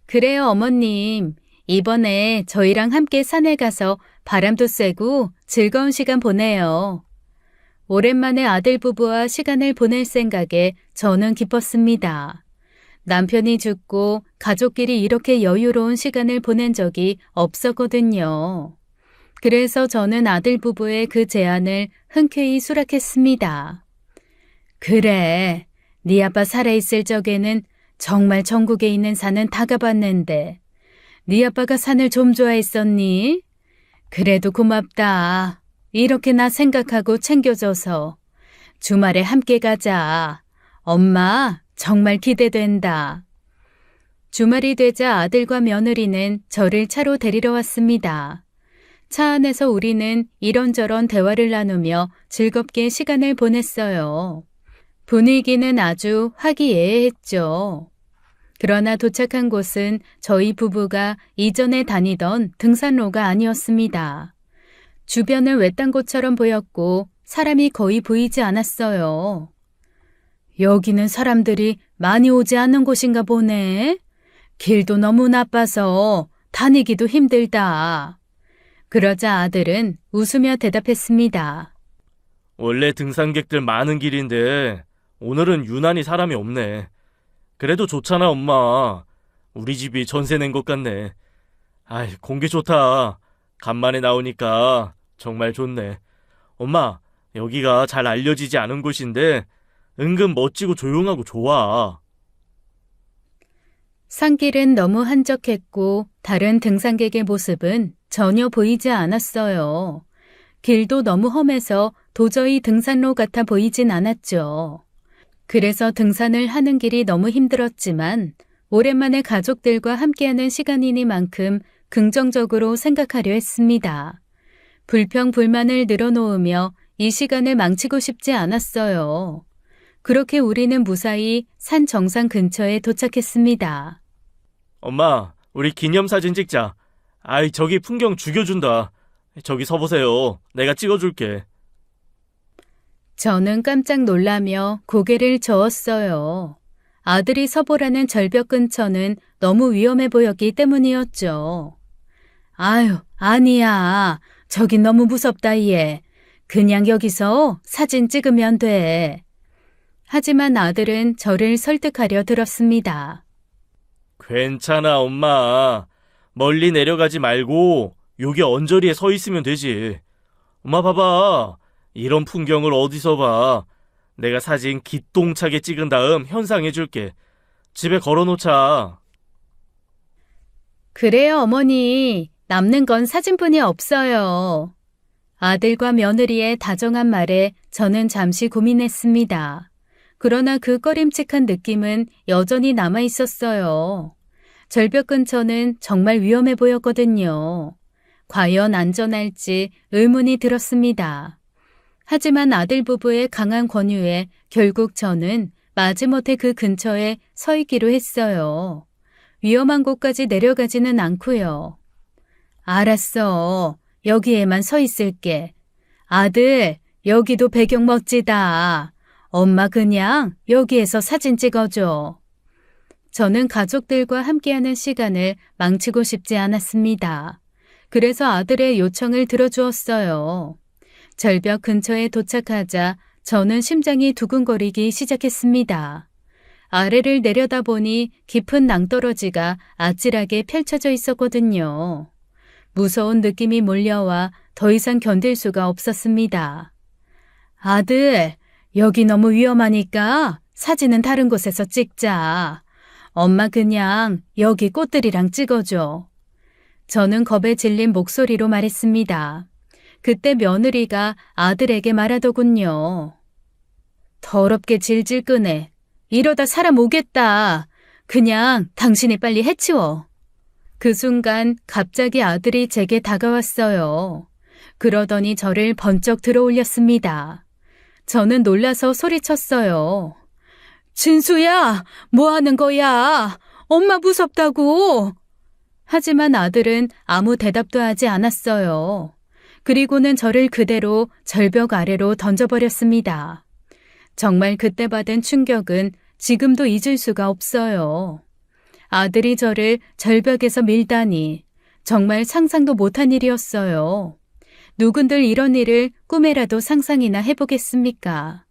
그래요, 어머님. 이번에 저희랑 함께 산에 가서 바람도 쐬고 즐거운 시간 보내요. 오랜만에 아들 부부와 시간을 보낼 생각에 저는 기뻤습니다. 남편이 죽고 가족끼리 이렇게 여유로운 시간을 보낸 적이 없었거든요. 그래서 저는 아들 부부의 그 제안을 흔쾌히 수락했습니다. 그래, 네 아빠 살아있을 적에는 정말 전국에 있는 산은 다 가봤는데 네 아빠가 산을 좀 좋아했었니? 그래도 고맙다. 이렇게 나 생각하고 챙겨줘서. 주말에 함께 가자. 엄마 정말 기대된다. 주말이 되자 아들과 며느리는 저를 차로 데리러 왔습니다. 차 안에서 우리는 이런저런 대화를 나누며 즐겁게 시간을 보냈어요. 분위기는 아주 화기애애했죠. 그러나 도착한 곳은 저희 부부가 이전에 다니던 등산로가 아니었습니다. 주변은 외딴 곳처럼 보였고 사람이 거의 보이지 않았어요. 여기는 사람들이 많이 오지 않는 곳인가 보네. 길도 너무 나빠서 다니기도 힘들다. 그러자 아들은 웃으며 대답했습니다. 원래 등산객들 많은 길인데 오늘은 유난히 사람이 없네. 그래도 좋잖아, 엄마. 우리 집이 전세 낸 것 같네. 아이, 공기 좋다. 간만에 나오니까 정말 좋네. 엄마, 여기가 잘 알려지지 않은 곳인데 은근 멋지고 조용하고 좋아. 산길은 너무 한적했고 다른 등산객의 모습은 전혀 보이지 않았어요. 길도 너무 험해서 도저히 등산로 같아 보이진 않았죠. 그래서 등산을 하는 길이 너무 힘들었지만 오랜만에 가족들과 함께하는 시간이니만큼 긍정적으로 생각하려 했습니다. 불평불만을 늘어놓으며 이 시간을 망치고 싶지 않았어요. 그렇게 우리는 무사히 산 정상 근처에 도착했습니다. 엄마, 우리 기념사진 찍자. 아이, 저기 풍경 죽여준다. 저기 서보세요. 내가 찍어줄게. 저는 깜짝 놀라며 고개를 저었어요. 아들이 서보라는 절벽 근처는 너무 위험해 보였기 때문이었죠. 아유, 아니야. 저긴 너무 무섭다, 얘. 그냥 여기서 사진 찍으면 돼. 하지만 아들은 저를 설득하려 들었습니다. 괜찮아, 엄마. 멀리 내려가지 말고 여기 언저리에 서 있으면 되지. 엄마 봐봐. 이런 풍경을 어디서 봐. 내가 사진 기똥차게 찍은 다음 현상해줄게. 집에 걸어놓자. 그래요, 어머니. 남는 건 사진뿐이 없어요. 아들과 며느리의 다정한 말에 저는 잠시 고민했습니다. 그러나 그 꺼림칙한 느낌은 여전히 남아 있었어요. 절벽 근처는 정말 위험해 보였거든요. 과연 안전할지 의문이 들었습니다. 하지만 아들 부부의 강한 권유에 결국 저는 마지못해 그 근처에 서 있기로 했어요. 위험한 곳까지 내려가지는 않고요. 알았어. 여기에만 서 있을게. 아들, 여기도 배경 멋지다. 엄마 그냥 여기에서 사진 찍어줘. 저는 가족들과 함께하는 시간을 망치고 싶지 않았습니다. 그래서 아들의 요청을 들어주었어요. 절벽 근처에 도착하자 저는 심장이 두근거리기 시작했습니다. 아래를 내려다보니 깊은 낭떠러지가 아찔하게 펼쳐져 있었거든요. 무서운 느낌이 몰려와 더 이상 견딜 수가 없었습니다. 아들, 여기 너무 위험하니까 사진은 다른 곳에서 찍자. 엄마 그냥 여기 꽃들이랑 찍어줘. 저는 겁에 질린 목소리로 말했습니다. 그때 며느리가 아들에게 말하더군요. 더럽게 질질 끄네. 이러다 사람 오겠다. 그냥 당신이 빨리 해치워. 그 순간 갑자기 아들이 제게 다가왔어요. 그러더니 저를 번쩍 들어올렸습니다. 저는 놀라서 소리쳤어요. 진수야, 뭐 하는 거야? 엄마 무섭다고. 하지만 아들은 아무 대답도 하지 않았어요. 그리고는 저를 그대로 절벽 아래로 던져버렸습니다. 정말 그때 받은 충격은 지금도 잊을 수가 없어요. 아들이 저를 절벽에서 밀다니 정말 상상도 못한 일이었어요. 누군들 이런 일을 꿈에라도 상상이나 해보겠습니까?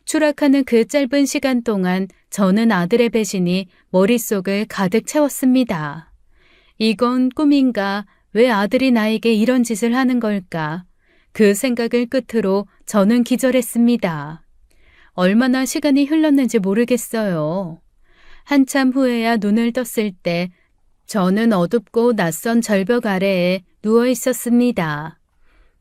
추락하는 그 짧은 시간 동안 저는 아들의 배신이 머릿속을 가득 채웠습니다. 이건 꿈인가? 왜 아들이 나에게 이런 짓을 하는 걸까? 그 생각을 끝으로 저는 기절했습니다. 얼마나 시간이 흘렀는지 모르겠어요. 한참 후에야 눈을 떴을 때 저는 어둡고 낯선 절벽 아래에 누워 있었습니다.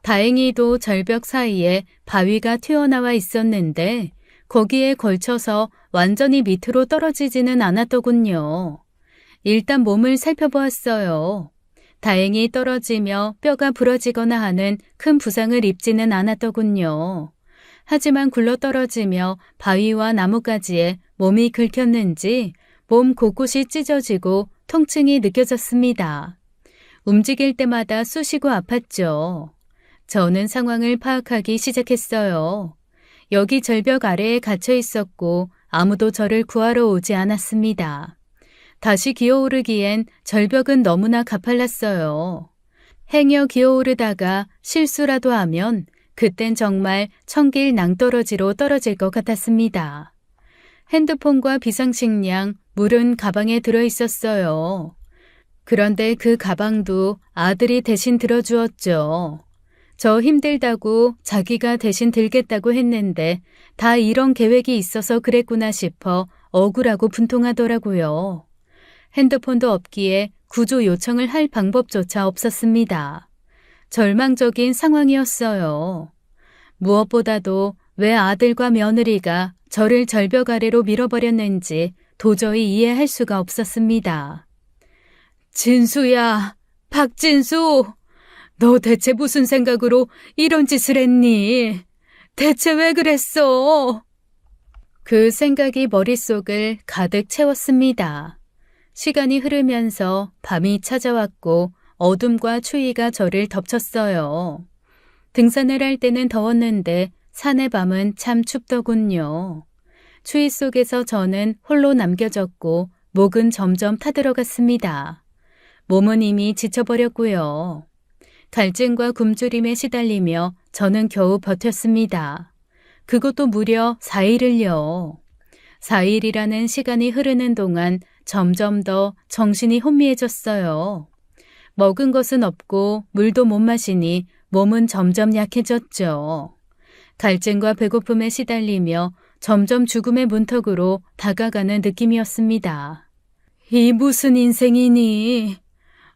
다행히도 절벽 사이에 바위가 튀어나와 있었는데 거기에 걸쳐서 완전히 밑으로 떨어지지는 않았더군요. 일단 몸을 살펴보았어요. 다행히 떨어지며 뼈가 부러지거나 하는 큰 부상을 입지는 않았더군요. 하지만 굴러떨어지며 바위와 나뭇가지에 몸이 긁혔는지 몸 곳곳이 찢어지고 통증이 느껴졌습니다. 움직일 때마다 쑤시고 아팠죠. 저는 상황을 파악하기 시작했어요. 여기 절벽 아래에 갇혀 있었고 아무도 저를 구하러 오지 않았습니다. 다시 기어오르기엔 절벽은 너무나 가팔랐어요. 행여 기어오르다가 실수라도 하면 그땐 정말 천길 낭떠러지로 떨어질 것 같았습니다. 핸드폰과 비상식량, 물은 가방에 들어있었어요. 그런데 그 가방도 아들이 대신 들어주었죠. 저 힘들다고 자기가 대신 들겠다고 했는데 다 이런 계획이 있어서 그랬구나 싶어 억울하고 분통하더라고요. 핸드폰도 없기에 구조 요청을 할 방법조차 없었습니다. 절망적인 상황이었어요. 무엇보다도 왜 아들과 며느리가 저를 절벽 아래로 밀어버렸는지 도저히 이해할 수가 없었습니다. 진수야, 박진수, 너 대체 무슨 생각으로 이런 짓을 했니? 대체 왜 그랬어? 그 생각이 머릿속을 가득 채웠습니다. 시간이 흐르면서 밤이 찾아왔고 어둠과 추위가 저를 덮쳤어요. 등산을 할 때는 더웠는데 산의 밤은 참 춥더군요. 추위 속에서 저는 홀로 남겨졌고 목은 점점 타들어갔습니다. 몸은 이미 지쳐버렸고요. 갈증과 굶주림에 시달리며 저는 겨우 버텼습니다. 그것도 무려 4일을요. 4일이라는 시간이 흐르는 동안 점점 더 정신이 혼미해졌어요. 먹은 것은 없고 물도 못 마시니 몸은 점점 약해졌죠. 갈증과 배고픔에 시달리며 점점 죽음의 문턱으로 다가가는 느낌이었습니다. 이 무슨 인생이니?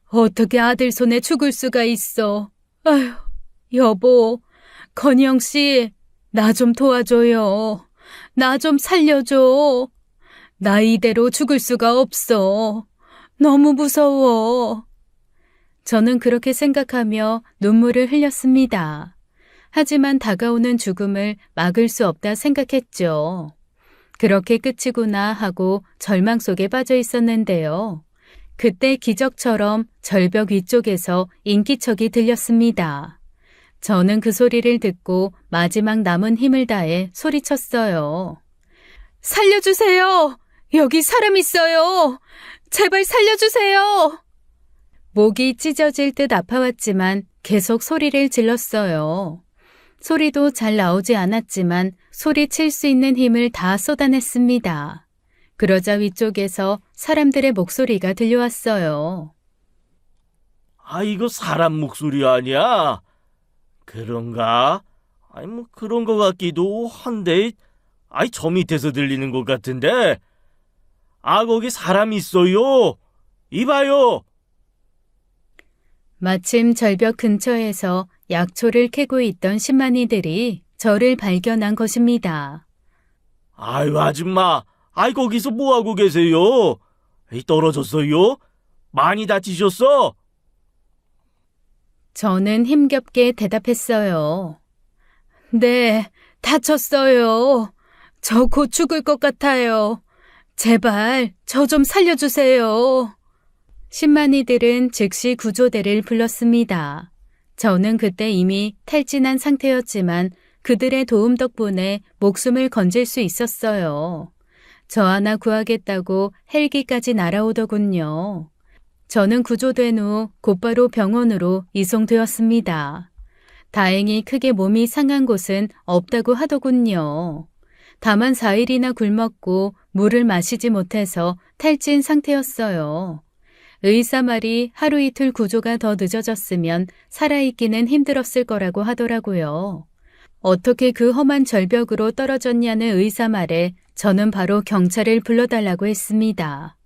어떻게 아들 손에 죽을 수가 있어? 아휴, 여보, 건영 씨, 나 좀 도와줘요. 나 좀 살려줘. 나 이대로 죽을 수가 없어. 너무 무서워. 저는 그렇게 생각하며 눈물을 흘렸습니다. 하지만 다가오는 죽음을 막을 수 없다 생각했죠. 그렇게 끝이구나 하고 절망 속에 빠져 있었는데요. 그때 기적처럼 절벽 위쪽에서 인기척이 들렸습니다. 저는 그 소리를 듣고 마지막 남은 힘을 다해 소리쳤어요. 살려주세요! 여기 사람 있어요! 제발 살려주세요! 목이 찢어질 듯 아파왔지만 계속 소리를 질렀어요. 소리도 잘 나오지 않았지만 소리칠 수 있는 힘을 다 쏟아냈습니다. 그러자 위쪽에서 사람들의 목소리가 들려왔어요. 아, 이거 사람 목소리 아니야? 그런가? 아니, 뭐 그런 것 같기도 한데, 아이, 저 밑에서 들리는 것 같은데. 아, 거기 사람 있어요. 이봐요. 마침 절벽 근처에서 약초를 캐고 있던 신만이들이 저를 발견한 것입니다. 아유, 아줌마. 아이, 거기서 뭐하고 계세요? 에이, 떨어졌어요? 많이 다치셨어? 저는 힘겹게 대답했어요. 네, 다쳤어요. 저 곧 죽을 것 같아요. 제발 저 좀 살려주세요. 신만이들은 즉시 구조대를 불렀습니다. 저는 그때 이미 탈진한 상태였지만 그들의 도움 덕분에 목숨을 건질 수 있었어요. 저 하나 구하겠다고 헬기까지 날아오더군요. 저는 구조된 후 곧바로 병원으로 이송되었습니다. 다행히 크게 몸이 상한 곳은 없다고 하더군요. 다만 4일이나 굶었고 물을 마시지 못해서 탈진 상태였어요. 의사 말이 하루 이틀 구조가 더 늦어졌으면 살아있기는 힘들었을 거라고 하더라고요. 어떻게 그 험한 절벽으로 떨어졌냐는 의사 말에 저는 바로 경찰을 불러달라고 했습니다.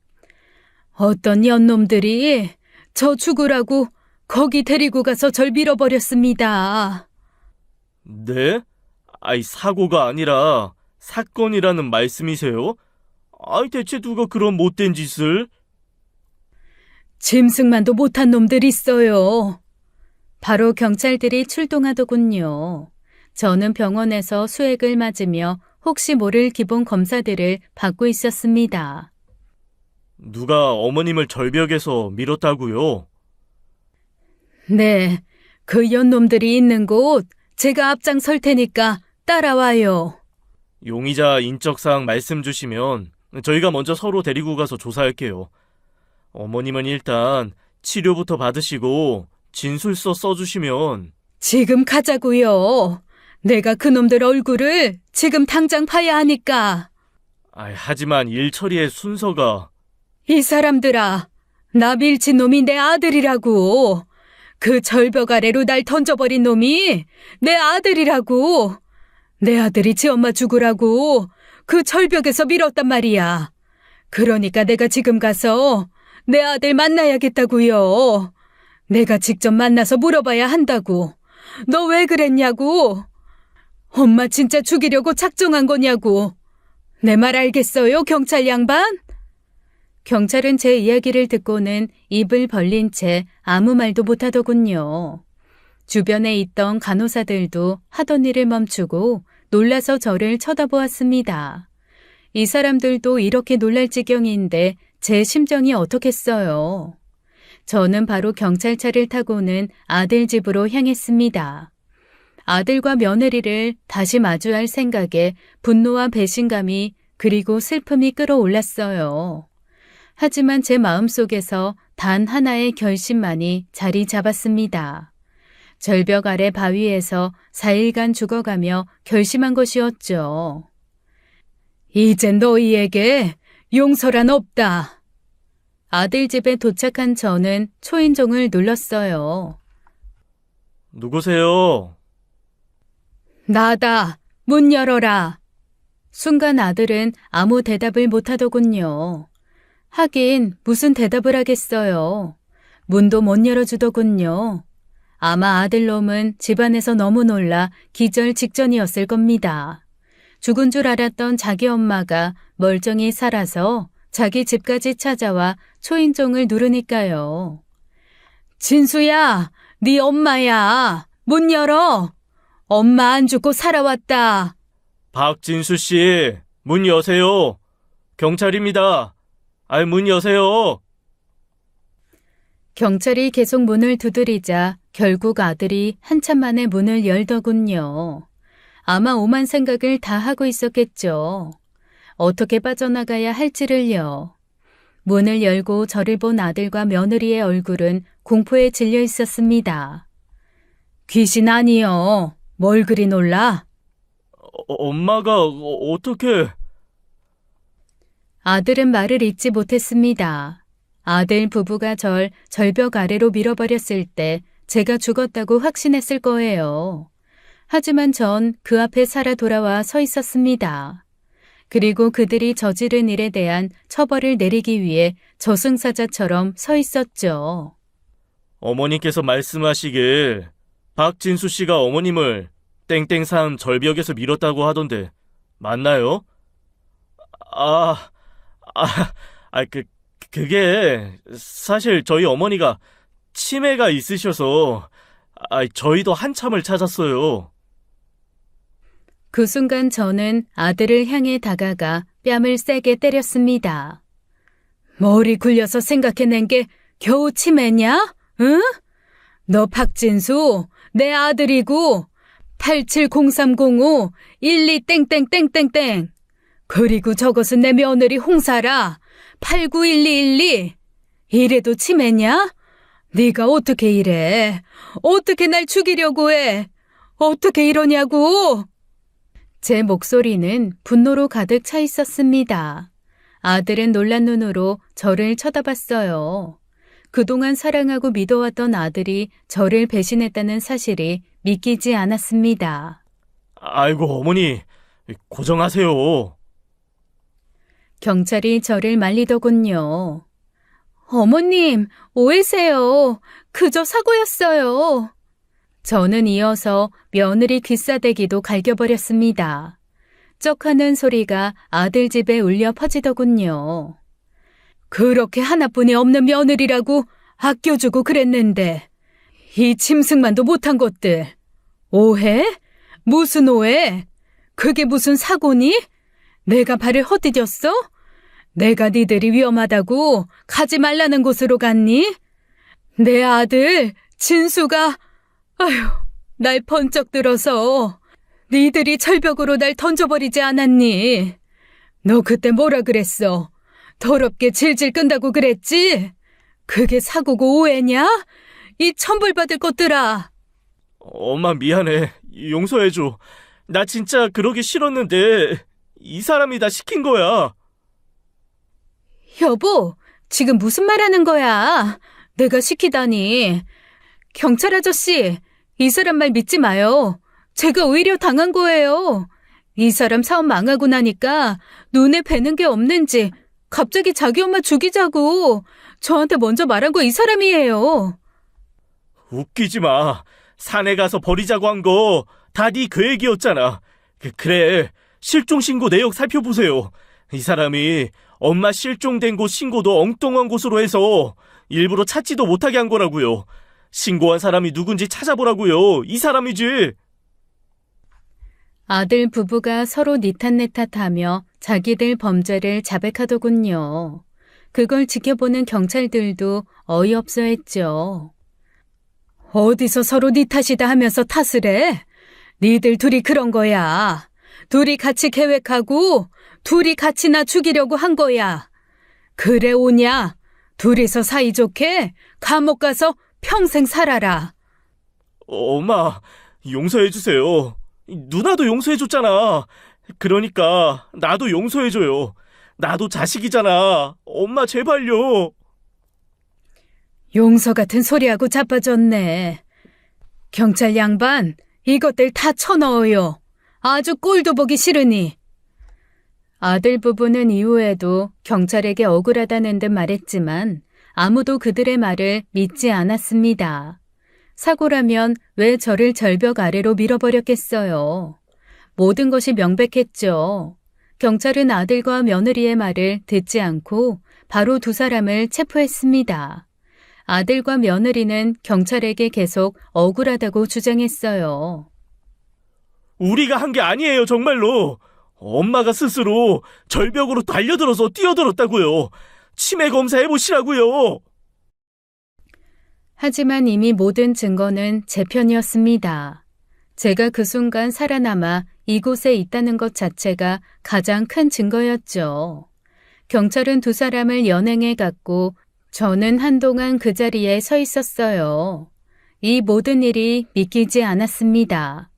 어떤 연놈들이 저 죽으라고 거기 데리고 가서 절 밀어버렸습니다. 네? 아이, 사고가 아니라 사건이라는 말씀이세요? 아이, 대체 누가 그런 못된 짓을? 짐승만도 못한 놈들 있어요. 바로 경찰들이 출동하더군요. 저는 병원에서 수액을 맞으며 혹시 모를 기본 검사들을 받고 있었습니다. 누가 어머님을 절벽에서 밀었다고요? 네, 그 연놈들이 있는 곳 제가 앞장설 테니까 따라와요. 용의자 인적사항 말씀 주시면 저희가 먼저 서로 데리고 가서 조사할게요. 어머님은 일단 치료부터 받으시고 진술서 써주시면. 지금 가자고요. 내가 그놈들 얼굴을 지금 당장 봐야 하니까. 하지만 일 처리의 순서가. 이 사람들아, 나 밀친 놈이 내 아들이라고. 그 절벽 아래로 날 던져버린 놈이 내 아들이라고. 내 아들이 지 엄마 죽으라고 그 절벽에서 밀었단 말이야. 그러니까 내가 지금 가서 내 아들 만나야겠다고요. 내가 직접 만나서 물어봐야 한다고. 너 왜 그랬냐고. 엄마 진짜 죽이려고 작정한 거냐고. 내 말 알겠어요, 경찰 양반? 경찰은 제 이야기를 듣고는 입을 벌린 채 아무 말도 못하더군요. 주변에 있던 간호사들도 하던 일을 멈추고 놀라서 저를 쳐다보았습니다. 이 사람들도 이렇게 놀랄 지경인데 제 심정이 어떻겠어요. 저는 바로 경찰차를 타고는 아들 집으로 향했습니다. 아들과 며느리를 다시 마주할 생각에 분노와 배신감이 그리고 슬픔이 끌어올랐어요. 하지만 제 마음속에서 단 하나의 결심만이 자리 잡았습니다. 절벽 아래 바위에서 4일간 죽어가며 결심한 것이었죠. 이제 너희에게 용서란 없다. 아들 집에 도착한 저는 초인종을 눌렀어요. 누구세요? 나다. 문 열어라. 순간 아들은 아무 대답을 못하더군요. 하긴 무슨 대답을 하겠어요. 문도 못 열어주더군요. 아마 아들놈은 집안에서 너무 놀라 기절 직전이었을 겁니다. 죽은 줄 알았던 자기 엄마가 멀쩡히 살아서 자기 집까지 찾아와 초인종을 누르니까요. 진수야, 네 엄마야. 문 열어. 엄마 안 죽고 살아왔다. 박진수 씨, 문 여세요. 경찰입니다. 문 여세요. 경찰이 계속 문을 두드리자 결국 아들이 한참 만에 문을 열더군요. 아마 오만 생각을 다 하고 있었겠죠. 어떻게 빠져나가야 할지를요. 문을 열고 저를 본 아들과 며느리의 얼굴은 공포에 질려 있었습니다. 귀신 아니요. 뭘 그리 놀라? 엄마가 어떻게... 아들은 말을 잇지 못했습니다. 아들 부부가 절 절벽 아래로 밀어버렸을 때 제가 죽었다고 확신했을 거예요. 하지만 전 그 앞에 살아 돌아와 서 있었습니다. 그리고 그들이 저지른 일에 대한 처벌을 내리기 위해 저승사자처럼 서 있었죠. 어머니께서 말씀하시길 박진수 씨가 어머님을 땡땡산 절벽에서 밀었다고 하던데 맞나요? 그게 사실 저희 어머니가 치매가 있으셔서 저희도 한참을 찾았어요. 그 순간 저는 아들을 향해 다가가 뺨을 세게 때렸습니다. 머리 굴려서 생각해낸 게 겨우 치매냐? 응? 너 박진수, 내 아들이고 870305-12땡땡땡땡땡. 그리고 저것은 내 며느리 홍사라 891212. 이래도 치매냐? 네가 어떻게 이래? 어떻게 날 죽이려고 해? 어떻게 이러냐고? 제 목소리는 분노로 가득 차 있었습니다. 아들은 놀란 눈으로 저를 쳐다봤어요. 그동안 사랑하고 믿어왔던 아들이 저를 배신했다는 사실이 믿기지 않았습니다. 아이고 어머니 고정하세요. 경찰이 저를 말리더군요. 어머님, 오해세요. 그저 사고였어요. 저는 이어서 며느리 귀싸대기도 갈겨버렸습니다. 쩍하는 소리가 아들 집에 울려 퍼지더군요. 그렇게 하나뿐이 없는 며느리라고 아껴주고 그랬는데 이 짐승만도 못한 것들. 오해? 무슨 오해? 그게 무슨 사고니? 내가 발을 헛디뎠어? 내가 니들이 위험하다고 가지 말라는 곳으로 갔니? 내 아들 진수가 날 번쩍 들어서 니들이 절벽으로 날 던져버리지 않았니? 너 그때 뭐라 그랬어? 더럽게 질질 끈다고 그랬지? 그게 사고고 오해냐? 이 천벌받을 것들아. 엄마 미안해. 용서해줘. 나 진짜 그러기 싫었는데 이 사람이 다 시킨 거야. 여보, 지금 무슨 말 하는 거야? 내가 시키다니. 경찰 아저씨, 이 사람 말 믿지 마요. 제가 오히려 당한 거예요. 이 사람 사업 망하고 나니까 눈에 뵈는 게 없는지 갑자기 자기 엄마 죽이자고 저한테 먼저 말한 거 이 사람이에요. 웃기지 마. 산에 가서 버리자고 한 거 다 네 계획이었잖아. 그래. 실종 신고 내역 살펴보세요. 이 사람이 엄마 실종된 곳 신고도 엉뚱한 곳으로 해서 일부러 찾지도 못하게 한 거라고요. 신고한 사람이 누군지 찾아보라고요. 이 사람이지. 아들 부부가 서로 니탓내탓하며 자기들 범죄를 자백하더군요. 그걸 지켜보는 경찰들도 어이없어 했죠. 어디서 서로 니 탓이다 하면서 탓을 해? 니들 둘이 그런 거야. 둘이 같이 계획하고 둘이 같이 나 죽이려고 한 거야. 그래 오냐? 둘이서 사이좋게 감옥 가서 평생 살아라. 엄마, 용서해주세요. 누나도 용서해줬잖아. 그러니까 나도 용서해줘요. 나도 자식이잖아. 엄마 제발요. 용서 같은 소리하고 자빠졌네. 경찰 양반, 이것들 다 쳐넣어요. 아주 꼴도 보기 싫으니. 아들 부부는 이후에도 경찰에게 억울하다는 듯 말했지만 아무도 그들의 말을 믿지 않았습니다. 사고라면 왜 저를 절벽 아래로 밀어버렸겠어요. 모든 것이 명백했죠. 경찰은 아들과 며느리의 말을 듣지 않고 바로 두 사람을 체포했습니다. 아들과 며느리는 경찰에게 계속 억울하다고 주장했어요. 우리가 한 게 아니에요, 정말로. 엄마가 스스로 절벽으로 달려들어서 뛰어들었다고요. 치매 검사해보시라고요. 하지만 이미 모든 증거는 제 편이었습니다. 제가 그 순간 살아남아 이곳에 있다는 것 자체가 가장 큰 증거였죠. 경찰은 두 사람을 연행해 갔고 저는 한동안 그 자리에 서 있었어요. 이 모든 일이 믿기지 않았습니다.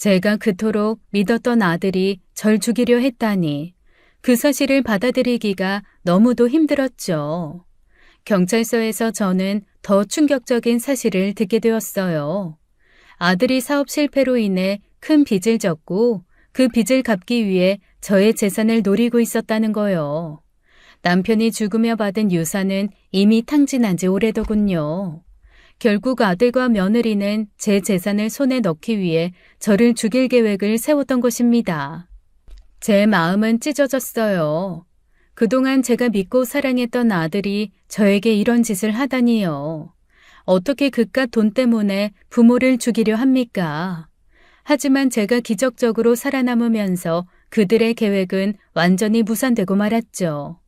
제가 그토록 믿었던 아들이 절 죽이려 했다니 그 사실을 받아들이기가 너무도 힘들었죠. 경찰서에서 저는 더 충격적인 사실을 듣게 되었어요. 아들이 사업 실패로 인해 큰 빚을 졌고 그 빚을 갚기 위해 저의 재산을 노리고 있었다는 거요. 남편이 죽으며 받은 유산은 이미 탕진한 지 오래더군요. 결국 아들과 며느리는 제 재산을 손에 넣기 위해 저를 죽일 계획을 세웠던 것입니다. 제 마음은 찢어졌어요. 그동안 제가 믿고 사랑했던 아들이 저에게 이런 짓을 하다니요. 어떻게 그깟 돈 때문에 부모를 죽이려 합니까? 하지만 제가 기적적으로 살아남으면서 그들의 계획은 완전히 무산되고 말았죠.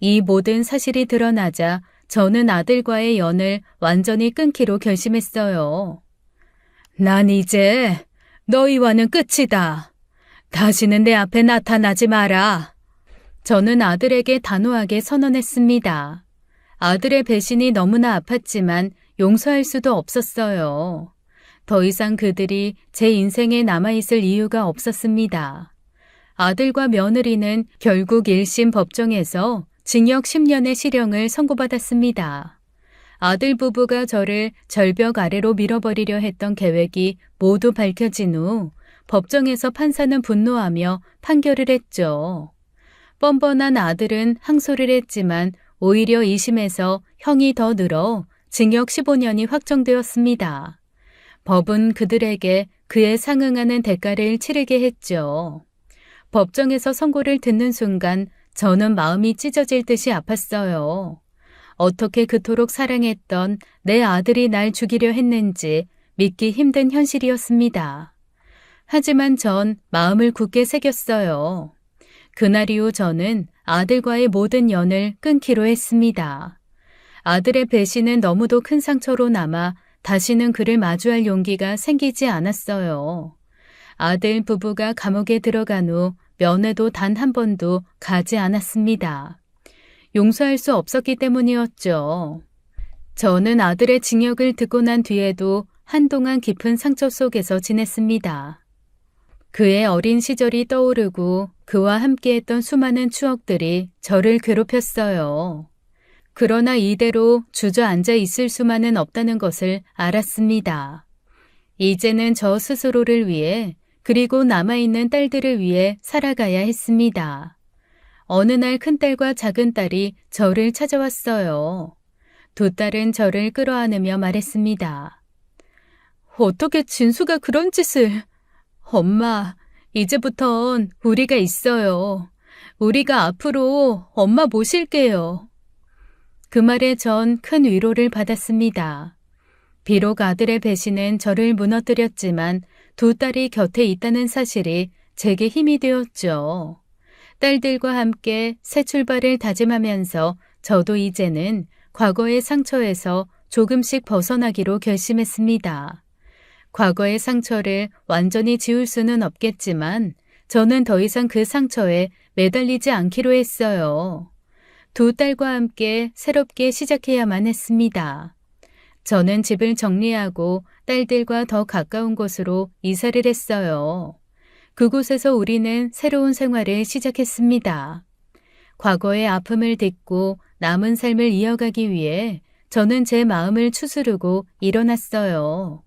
이 모든 사실이 드러나자 저는 아들과의 연을 완전히 끊기로 결심했어요. 난 이제 너희와는 끝이다. 다시는 내 앞에 나타나지 마라. 저는 아들에게 단호하게 선언했습니다. 아들의 배신이 너무나 아팠지만 용서할 수도 없었어요. 더 이상 그들이 제 인생에 남아있을 이유가 없었습니다. 아들과 며느리는 결국 1심 법정에서 징역 10년의 실형을 선고받았습니다. 아들 부부가 저를 절벽 아래로 밀어버리려 했던 계획이 모두 밝혀진 후 법정에서 판사는 분노하며 판결을 했죠. 뻔뻔한 아들은 항소를 했지만 오히려 2심에서 형이 더 늘어 징역 15년이 확정되었습니다. 법은 그들에게 그에 상응하는 대가를 치르게 했죠. 법정에서 선고를 듣는 순간 저는 마음이 찢어질 듯이 아팠어요. 어떻게 그토록 사랑했던 내 아들이 날 죽이려 했는지 믿기 힘든 현실이었습니다. 하지만 전 마음을 굳게 새겼어요. 그날 이후 저는 아들과의 모든 연을 끊기로 했습니다. 아들의 배신은 너무도 큰 상처로 남아 다시는 그를 마주할 용기가 생기지 않았어요. 아들 부부가 감옥에 들어간 후 면회도 단 한 번도 가지 않았습니다. 용서할 수 없었기 때문이었죠. 저는 아들의 징역을 듣고 난 뒤에도 한동안 깊은 상처 속에서 지냈습니다. 그의 어린 시절이 떠오르고 그와 함께했던 수많은 추억들이 저를 괴롭혔어요. 그러나 이대로 주저앉아 있을 수만은 없다는 것을 알았습니다. 이제는 저 스스로를 위해 그리고 남아있는 딸들을 위해 살아가야 했습니다. 어느 날 큰딸과 작은딸이 저를 찾아왔어요. 두 딸은 저를 끌어안으며 말했습니다. 어떻게 진수가 그런 짓을... 엄마, 이제부턴 우리가 있어요. 우리가 앞으로 엄마 모실게요. 그 말에 전 큰 위로를 받았습니다. 비록 아들의 배신은 저를 무너뜨렸지만 두 딸이 곁에 있다는 사실이 제게 힘이 되었죠. 딸들과 함께 새 출발을 다짐하면서 저도 이제는 과거의 상처에서 조금씩 벗어나기로 결심했습니다. 과거의 상처를 완전히 지울 수는 없겠지만 저는 더 이상 그 상처에 매달리지 않기로 했어요. 두 딸과 함께 새롭게 시작해야만 했습니다. 저는 집을 정리하고 딸들과 더 가까운 곳으로 이사를 했어요. 그곳에서 우리는 새로운 생활을 시작했습니다. 과거의 아픔을 딛고 남은 삶을 이어가기 위해 저는 제 마음을 추스르고 일어났어요.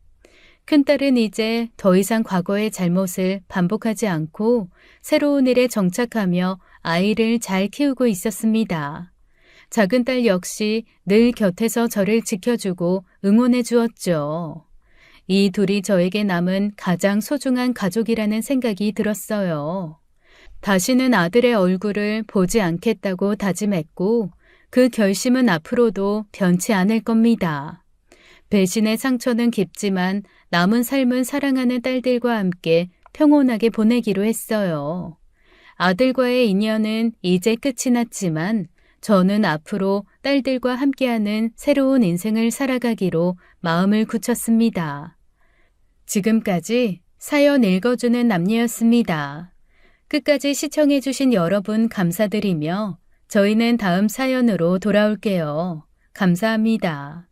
큰딸은 이제 더 이상 과거의 잘못을 반복하지 않고 새로운 일에 정착하며 아이를 잘 키우고 있었습니다. 작은 딸 역시 늘 곁에서 저를 지켜주고 응원해 주었죠. 이 둘이 저에게 남은 가장 소중한 가족이라는 생각이 들었어요. 다시는 아들의 얼굴을 보지 않겠다고 다짐했고 그 결심은 앞으로도 변치 않을 겁니다. 배신의 상처는 깊지만 남은 삶은 사랑하는 딸들과 함께 평온하게 보내기로 했어요. 아들과의 인연은 이제 끝이 났지만 저는 앞으로 딸들과 함께하는 새로운 인생을 살아가기로 마음을 굳혔습니다. 지금까지 사연 읽어주는 남녀였습니다. 끝까지 시청해주신 여러분 감사드리며 저희는 다음 사연으로 돌아올게요. 감사합니다.